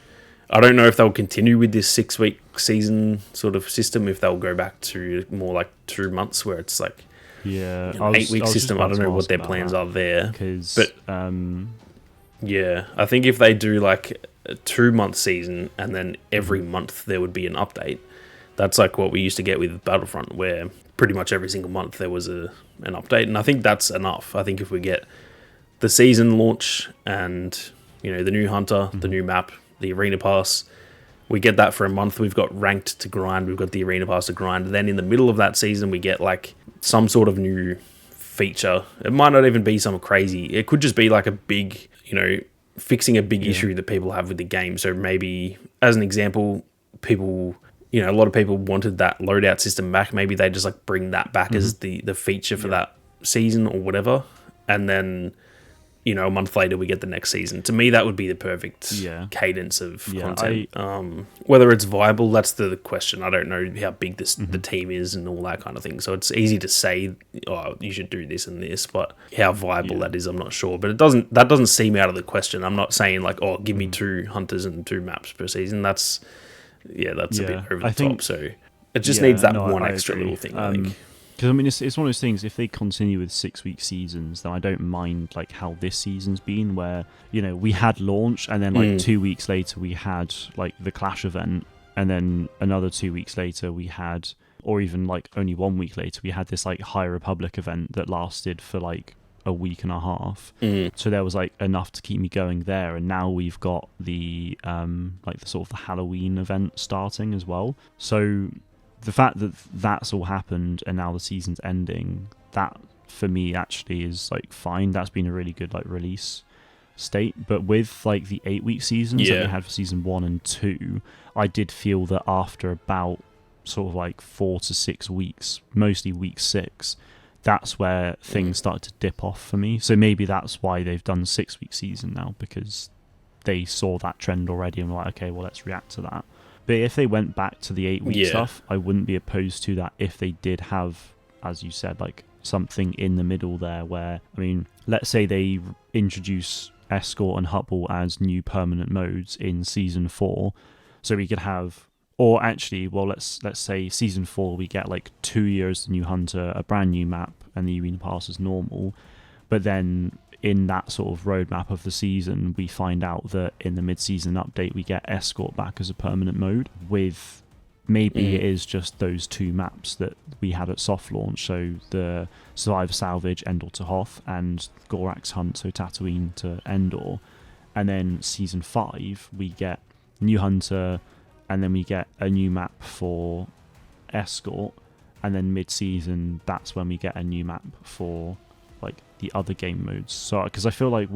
[SPEAKER 2] I don't know if they'll continue with this 6-week season sort of system, if they'll go back to more like 2 months where it's like 8-week system. I don't know what their plans are there. But I think if they do like a 2-month season and then every month there would be an update, That's like what we used to get with Battlefront, where pretty much every single month there was an update. And I think that's enough. I think if we get the season launch and, the new hunter, the new map, the arena pass, we get that for a month. We've got ranked to grind. We've got the arena pass to grind. Then in the middle of that season, we get like some sort of new feature. It might not even be something crazy. It could just be like a big, fixing a big issue that people have with the game. So maybe, as an example, people, a lot of people wanted that loadout system back. Maybe they just like bring that back as the feature for that season or whatever. And then, a month later we get the next season. To me, that would be the perfect cadence of content. Whether it's viable, that's the question. I don't know how big the team is and all that kind of thing. So it's easy to say, oh, you should do this and this, but how viable that is, I'm not sure. But that doesn't seem out of the question. I'm not saying like, oh, give me 2 hunters and 2 maps per season. That's a bit over the top. So it just needs that one extra little thing, I think.
[SPEAKER 1] Because I mean, it's one of those things. If they continue with 6-week seasons, then I don't mind like how this season's been, where we had launch, and then like 2 weeks later we had like the Clash event, and then another 2 weeks later we had, or even like only 1 week later, we had this like High Republic event that lasted for like a week and a half. So there was like enough to keep me going there, and now we've got the like the sort of the Halloween event starting as well. So the fact that that's all happened and now the season's ending, that for me actually is like fine. That's been a really good like release state. But with like the 8-week seasons that we had for season 1 and 2, I did feel that after about sort of like 4 to 6 weeks, mostly week 6, that's where things started to dip off for me. So maybe that's why they've done 6-week season now, because they saw that trend already and were like, okay, well, let's react to that. But if they went back to the 8-week stuff, I wouldn't be opposed to that if they did have, as you said, like something in the middle there where, I mean, let's say they introduce Escort and Hubble as new permanent modes in Season 4. So we could have, or actually, well, let's say Season 4, we get like 2 years the new Hunter, a brand new map, and the Arena Pass is normal. But then in that sort of roadmap of the season, we find out that in the mid-season update, we get Escort back as a permanent mode with maybe it is just those 2 maps that we had at soft launch. So the Survivor Salvage, Endor to Hoth, and Gorax Hunt, so Tatooine to Endor. And then Season 5, we get new Hunter, and then we get a new map for Escort. And then mid-season, that's when we get a new map for like the other game modes. So because I feel like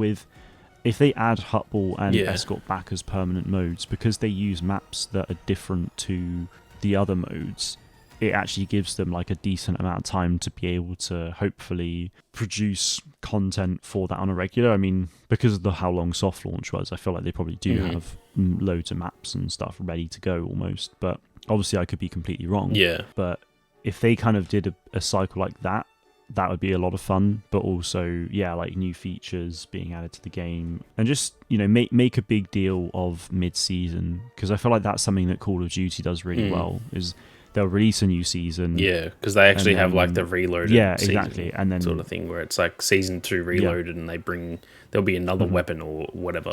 [SPEAKER 1] if they add Hutball and Escort back as permanent modes, because they use maps that are different to the other modes, it actually gives them like a decent amount of time to be able to hopefully produce content for that on a regular. I mean, because of how long soft launch was, I feel like they probably do have loads of maps and stuff ready to go almost, but obviously I could be completely wrong. But if they kind of did a cycle like that, that would be a lot of fun. But also, like new features being added to the game, and just make a big deal of mid-season, because I feel like that's something that Call of Duty does really well. Is they'll release a new season, because they actually have like the reloaded, exactly, and then
[SPEAKER 2] sort of thing where it's like season 2 reloaded, and there'll be another weapon or whatever.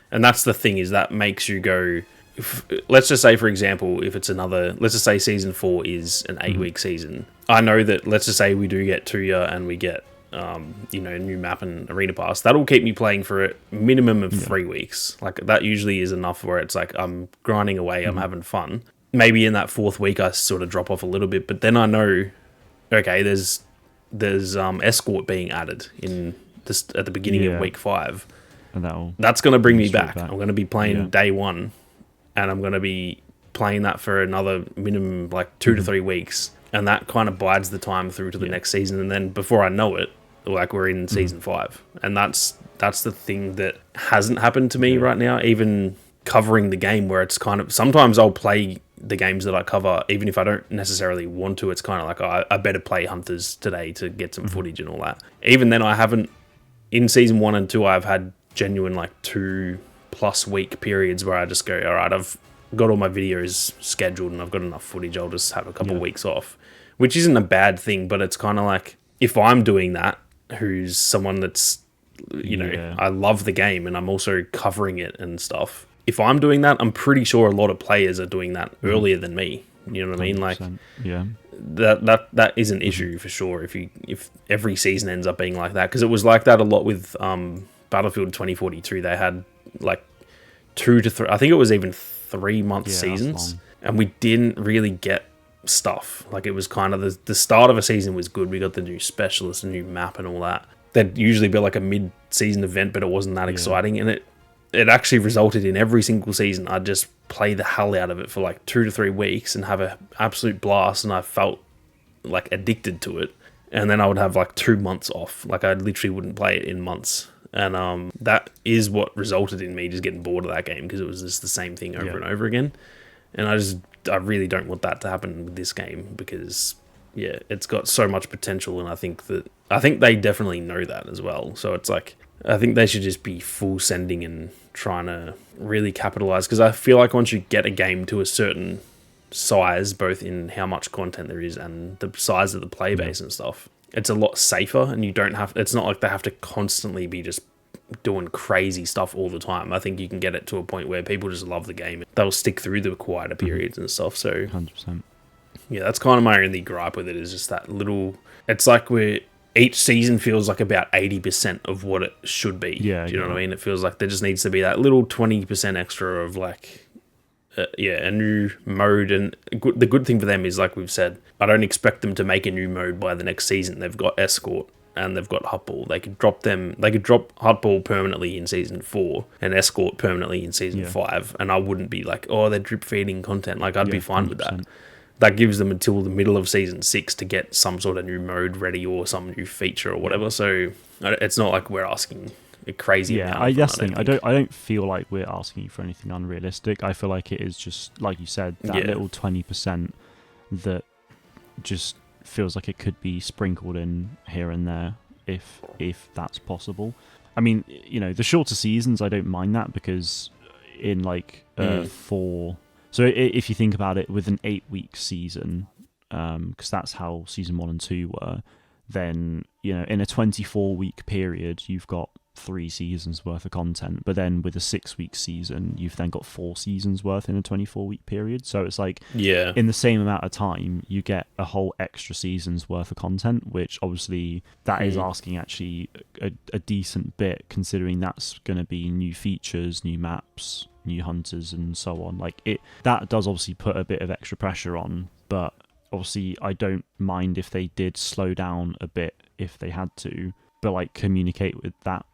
[SPEAKER 2] And that's the thing, is that makes you go. Let's just say, for example, if it's let's just say season 4 is an 8-week season. I know that, let's just say we do get 2 year and we get, a new map and arena pass. That'll keep me playing for a minimum of 3 weeks. Like that usually is enough where it's like I'm grinding away, I'm having fun. Maybe in that 4th week I sort of drop off a little bit, but then I know, okay, there's Escort being added in this at the beginning of week 5.
[SPEAKER 1] And
[SPEAKER 2] that's going to bring me back. I'm going to be playing day 1. And I'm going to be playing that for another minimum like 2 to 3 weeks. And that kind of bides the time through to the next season. And then before I know it, like we're in season 5. And that's the thing that hasn't happened to me right now, even covering the game, where it's kind of, sometimes I'll play the games that I cover, even if I don't necessarily want to. It's kind of like, I better play Hunters today to get some footage and all that. Even then, I haven't, in season 1 and 2, I've had genuine like 2+ week periods where I just go, all right, I've got all my videos scheduled and I've got enough footage, I'll just have a couple of weeks off, which isn't a bad thing. But it's kind of like, if I'm doing that, who's someone that's, I love the game and I'm also covering it and stuff, if I'm doing that, I'm pretty sure a lot of players are doing that earlier than me. You know what I mean? Like,
[SPEAKER 1] yeah,
[SPEAKER 2] that is an issue for sure. If every season ends up being like that, because it was like that a lot with Battlefield 2042. They had like 2 to 3. I think it was even 3-month seasons, and we didn't really get stuff. Like, it was kind of the start of a season was good. We got the new specialist, the new map, and all that. That'd usually be like a mid-season event, but it wasn't that exciting, and it actually resulted in every single season I'd just play the hell out of it for like 2 to 3 weeks and have an absolute blast, and I felt like addicted to it. And then I would have like 2 months off. Like, I literally wouldn't play it in months. And that is what resulted in me just getting bored of that game, because it was just the same thing over and over again. And I really don't want that to happen with this game, because it's got so much potential, and I think they definitely know that as well. So it's like, I think they should just be full sending and trying to really capitalize, because I feel like once you get a game to a certain size, both in how much content there is and the size of the play base and stuff, it's a lot safer, and it's not like they have to constantly be just doing crazy stuff all the time. I think you can get it to a point where people just love the game. They'll stick through the quieter periods and stuff. So
[SPEAKER 1] 100%.
[SPEAKER 2] Yeah, that's kind of my only gripe with it, is just that little... It's like each season feels like about 80% of what it should be.
[SPEAKER 1] Yeah,
[SPEAKER 2] do you know what I mean? It feels like there just needs to be that little 20% extra of like... a new mode. And the good thing for them is, like we've said, I don't expect them to make a new mode by the next season. They've got Escort and they've got Hutball. They could drop Hutball permanently in season 4 and Escort permanently in season 5, and I wouldn't be like, oh, they're drip feeding content. Like, I'd be fine 100%. With that. That gives them until the middle of season 6 to get some sort of new mode ready or some new feature or whatever. So it's not like we're asking a crazy amount.
[SPEAKER 1] I don't feel like we're asking for anything unrealistic. I feel like it is just, like you said, that little 20% that just feels like it could be sprinkled in here and there if that's possible. I mean, the shorter seasons, I don't mind that, because in like 4... So if you think about it, with an 8-week season, because that's how season 1 and 2 were, then, in a 24-week period, you've got 3 seasons worth of content. But then with a 6-week season, you've then got 4 seasons worth in a 24-week period. So it's like, in the same amount of time, you get a whole extra season's worth of content, which obviously that is asking actually a decent bit, considering that's going to be new features, new maps, new hunters, and so on. Like, that does obviously put a bit of extra pressure on, but obviously I don't mind if they did slow down a bit if they had to, but like communicate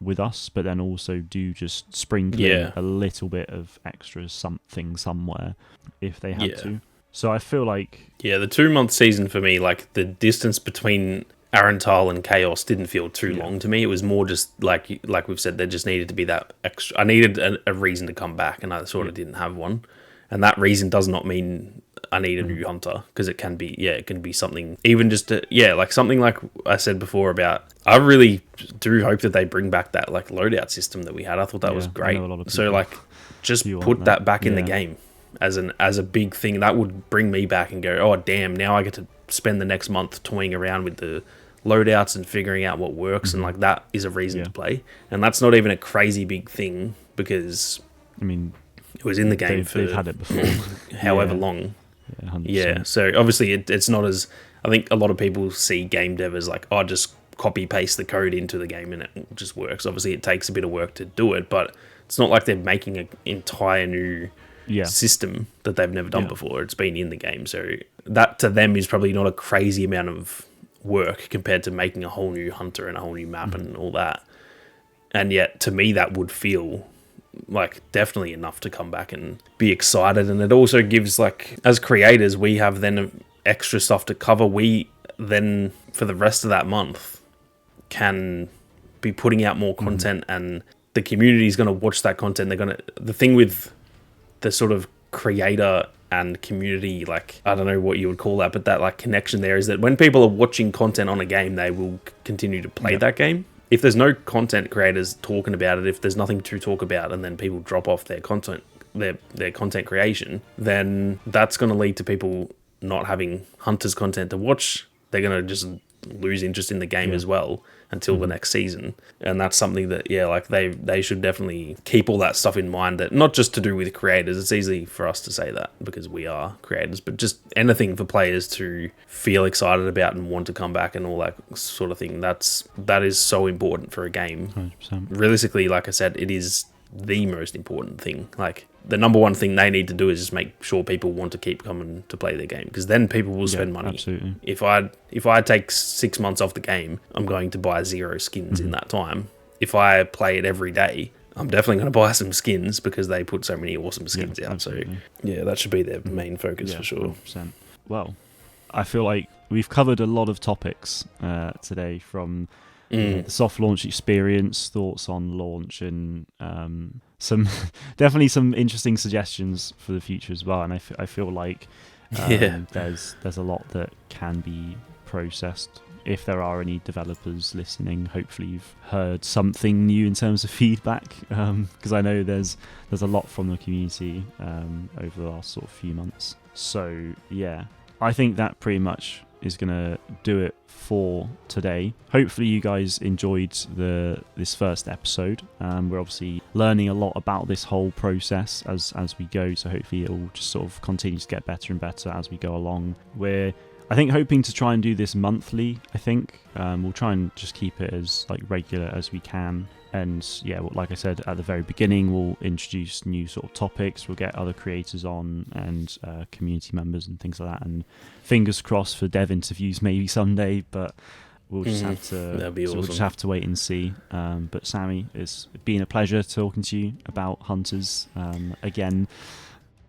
[SPEAKER 1] with us, but then also do just sprinkle in a little bit of extra something somewhere if they had to. So I feel like
[SPEAKER 2] the 2-month season for me, like the distance between Arental and Chaos didn't feel too long to me. It was more just like we've said, there just needed to be that extra. I needed a reason to come back, and I sort of didn't have one. And that reason does not mean I need a new hunter, because it can be something, even just like something like I said before about, I really do hope that they bring back that like loadout system that we had. I thought that was great. So like, just put that back in the game as a big thing. That would bring me back and go, oh damn, now I get to spend the next month toying around with the loadouts and figuring out what works, and like that is a reason to play. And that's not even a crazy big thing, because
[SPEAKER 1] I mean,
[SPEAKER 2] it was in the game
[SPEAKER 1] they've had it before
[SPEAKER 2] however long.
[SPEAKER 1] Yeah,
[SPEAKER 2] so obviously it's not as, I think a lot of people see game dev as like, oh, just copy paste the code into the game and it just works. Obviously it takes a bit of work to do it, but it's not like they're making an entire new system that they've never done before. It's been in the game, so that to them is probably not a crazy amount of work compared to making a whole new hunter and a whole new map and all that. And yet to me that would feel like definitely enough to come back and be excited. And it also gives, like, as creators, we have then extra stuff to cover. We then for the rest of that month can be putting out more content, and the community is going to watch that content. The thing with the sort of creator and community, like, I don't know what you would call that, but that like connection there is that when people are watching content on a game, they will continue to play that game. If there's no content creators talking about it, if there's nothing to talk about, and then people drop off their content, their content creation, then that's going to lead to people not having Hunters content to watch. They're going to just lose interest in the game as well until the next season. And that's something that, like they should definitely keep all that stuff in mind, that not just to do with creators. It's easy for us to say that because we are creators, but just anything for players to feel excited about and want to come back and all that sort of thing. That is so important for a game.
[SPEAKER 1] 100%.
[SPEAKER 2] Realistically, like I said, it is the most important thing. Like, the number one thing they need to do is just make sure people want to keep coming to play their game, because then people will spend money.
[SPEAKER 1] Absolutely.
[SPEAKER 2] If I take 6 months off the game, I'm going to buy 0 skins in that time. If I play it every day, I'm definitely going to buy some skins because they put so many awesome skins out.
[SPEAKER 1] Absolutely.
[SPEAKER 2] So that should be their main focus for sure.
[SPEAKER 1] 100%. Well, I feel like we've covered a lot of topics today, from the soft launch experience, thoughts on launch, and definitely some interesting suggestions for the future as well. And I feel like there's a lot that can be processed. If there are any developers listening, hopefully you've heard something new in terms of feedback, because I know there's a lot from the community over the last sort of few months. So I think that pretty much is going to do it for today. Hopefully you guys enjoyed this first episode. We're obviously learning a lot about this whole process as we go, so hopefully it will just sort of continue to get better and better as we go along. We're, I think, hoping to try and do this monthly. I think we'll try and just keep it as regular as we can. And like I said at the very beginning, we'll introduce new sort of topics. We'll get other creators on and community members and things like that. And fingers crossed for dev interviews maybe someday, but we'll just have to.
[SPEAKER 2] That'd be awesome.
[SPEAKER 1] We'll just have to wait and see. But Sammy, it's been a pleasure talking to you about Hunters again.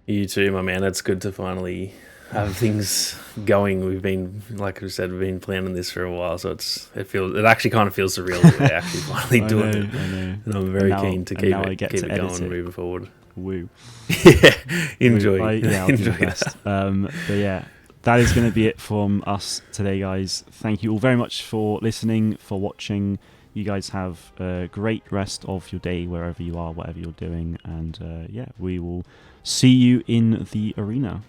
[SPEAKER 1] You
[SPEAKER 2] too, my man. It's good to finally have things going. We've been, like I said, we've been planning this for a while, so it actually kind of feels surreal that we're actually finally doing it. I know. And I'm very keen to keep it going and moving forward.
[SPEAKER 1] Woo.
[SPEAKER 2] Enjoy.
[SPEAKER 1] Enjoy that. But that is going to be it from us today, guys. Thank you all very much for listening, for watching. You guys have a great rest of your day wherever you are, whatever you're doing, and we will see you in the arena.